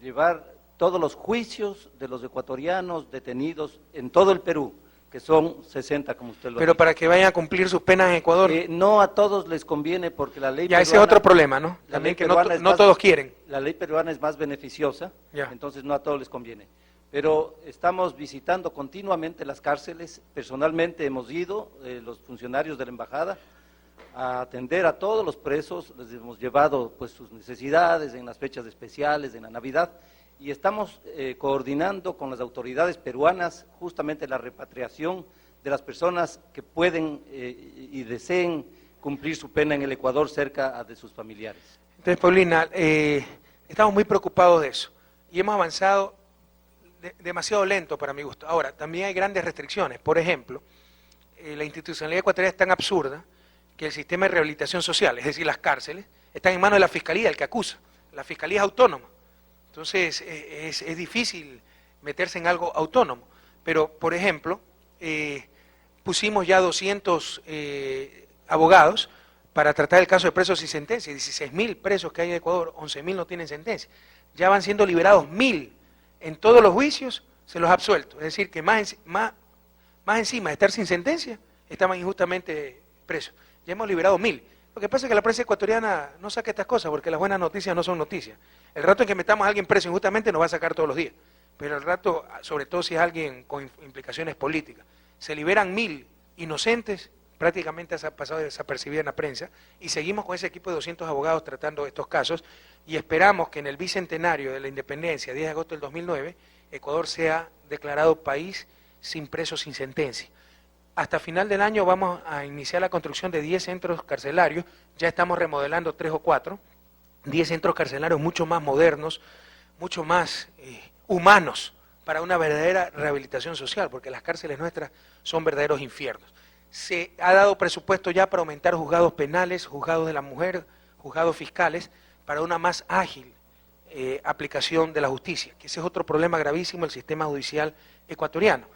llevar todos los juicios de los ecuatorianos detenidos en todo el Perú, que son 60, como usted lo ha Pero dicho. para que vayan a cumplir sus penas en Ecuador. No a todos les conviene, porque la ley Ya, peruana, ese es otro problema, ¿no? También que no todos quieren. La ley peruana es más beneficiosa, Ya. entonces no a todos les conviene. Pero estamos visitando continuamente las cárceles. Personalmente hemos ido, los funcionarios de la embajada, a atender a todos los presos. Les hemos llevado pues sus necesidades en las fechas especiales, en la Navidad, y estamos coordinando con las autoridades peruanas justamente la repatriación de las personas que pueden y deseen cumplir su pena en el Ecuador cerca de sus familiares. Entonces, Paulina, estamos muy preocupados de eso y hemos avanzado demasiado lento para mi gusto. Ahora, también hay grandes restricciones. Por ejemplo, la institucionalidad ecuatoriana es tan absurda que el sistema de rehabilitación social, es decir, las cárceles, están en manos de la fiscalía, el que acusa. La fiscalía es autónoma. Entonces, es difícil meterse en algo autónomo. Pero, por ejemplo, pusimos ya 200 abogados para tratar el caso de presos sin sentencia. 16.000 presos que hay en Ecuador, 11.000 no tienen sentencia. Ya van siendo liberados 1.000. En todos los juicios se los ha absuelto. Es decir, que más encima de estar sin sentencia, estaban injustamente presos. Ya hemos liberado 1.000. Lo que pasa es que la prensa ecuatoriana no saca estas cosas, porque las buenas noticias no son noticias. El rato en que metamos a alguien preso injustamente nos va a sacar todos los días. Pero el rato, sobre todo si es alguien con implicaciones políticas, se liberan 1.000 inocentes, prácticamente ha pasado desapercibida en la prensa, y seguimos con ese equipo de 200 abogados tratando estos casos, y esperamos que en el bicentenario de la independencia, 10 de agosto del 2009, Ecuador sea declarado país sin presos sin sentencia. Hasta final del año vamos a iniciar la construcción de 10 centros carcelarios, ya estamos remodelando 3 o 4, 10 centros carcelarios mucho más modernos, mucho más humanos, para una verdadera rehabilitación social, porque las cárceles nuestras son verdaderos infiernos. Se ha dado presupuesto ya para aumentar juzgados penales, juzgados de la mujer, juzgados fiscales, para una más ágil aplicación de la justicia, que ese es otro problema gravísimo del sistema judicial ecuatoriano.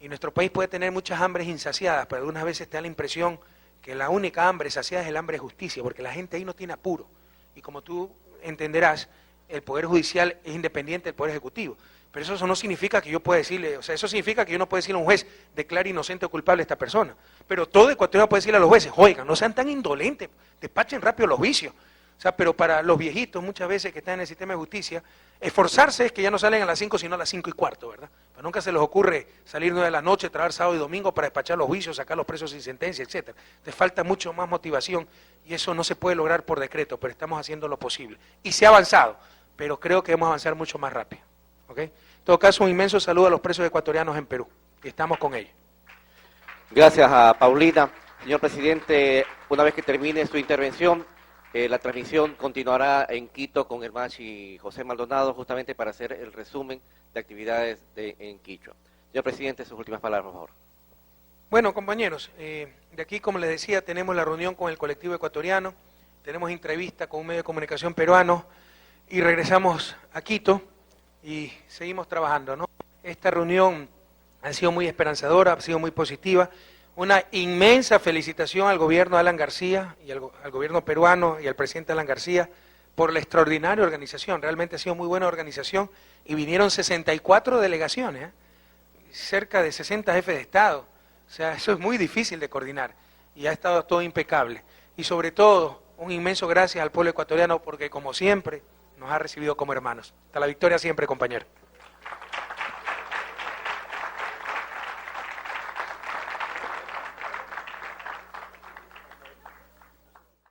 Y nuestro país puede tener muchas hambres insaciadas, pero algunas veces te da la impresión que la única hambre saciada es el hambre de justicia, porque la gente ahí no tiene apuro. Y como tú entenderás, el Poder Judicial es independiente del Poder Ejecutivo. Pero eso no significa que yo pueda decirle, o sea, eso significa que yo no puedo decirle a un juez, declare inocente o culpable a esta persona. Pero todo ecuatoriano puede decirle a los jueces, oigan, no sean tan indolentes, despachen rápido los vicios. O sea, pero para los viejitos muchas veces que están en el sistema de justicia, esforzarse es que ya no salen a las 5 sino a las 5:15, ¿verdad? Pero nunca se les ocurre salir 9 de la noche, trabajar sábado y domingo para despachar los juicios, sacar los presos sin sentencia, etcétera. Te falta mucho más motivación y eso no se puede lograr por decreto, pero estamos haciendo lo posible. Y se ha avanzado, pero creo que debemos avanzar mucho más rápido. ¿Ok? En todo caso, un inmenso saludo a los presos ecuatorianos en Perú, y estamos con ellos. Gracias a Paulina. Señor presidente, una vez que termine su intervención, la transmisión continuará en Quito con el Machi José Maldonado, justamente para hacer el resumen de actividades en Quichua. Señor presidente, sus últimas palabras, por favor. Bueno, compañeros, de aquí, como les decía, tenemos la reunión con el colectivo ecuatoriano, tenemos entrevista con un medio de comunicación peruano y regresamos a Quito y seguimos trabajando, ¿no? Esta reunión ha sido muy esperanzadora, ha sido muy positiva. Una inmensa felicitación al gobierno de Alan García y al gobierno peruano y al presidente Alan García por la extraordinaria organización. Realmente ha sido muy buena organización y vinieron 64 delegaciones, cerca de 60 jefes de Estado. O sea, eso es muy difícil de coordinar y ha estado todo impecable. Y sobre todo, un inmenso gracias al pueblo ecuatoriano porque, como siempre, nos ha recibido como hermanos. Hasta la victoria siempre, compañero.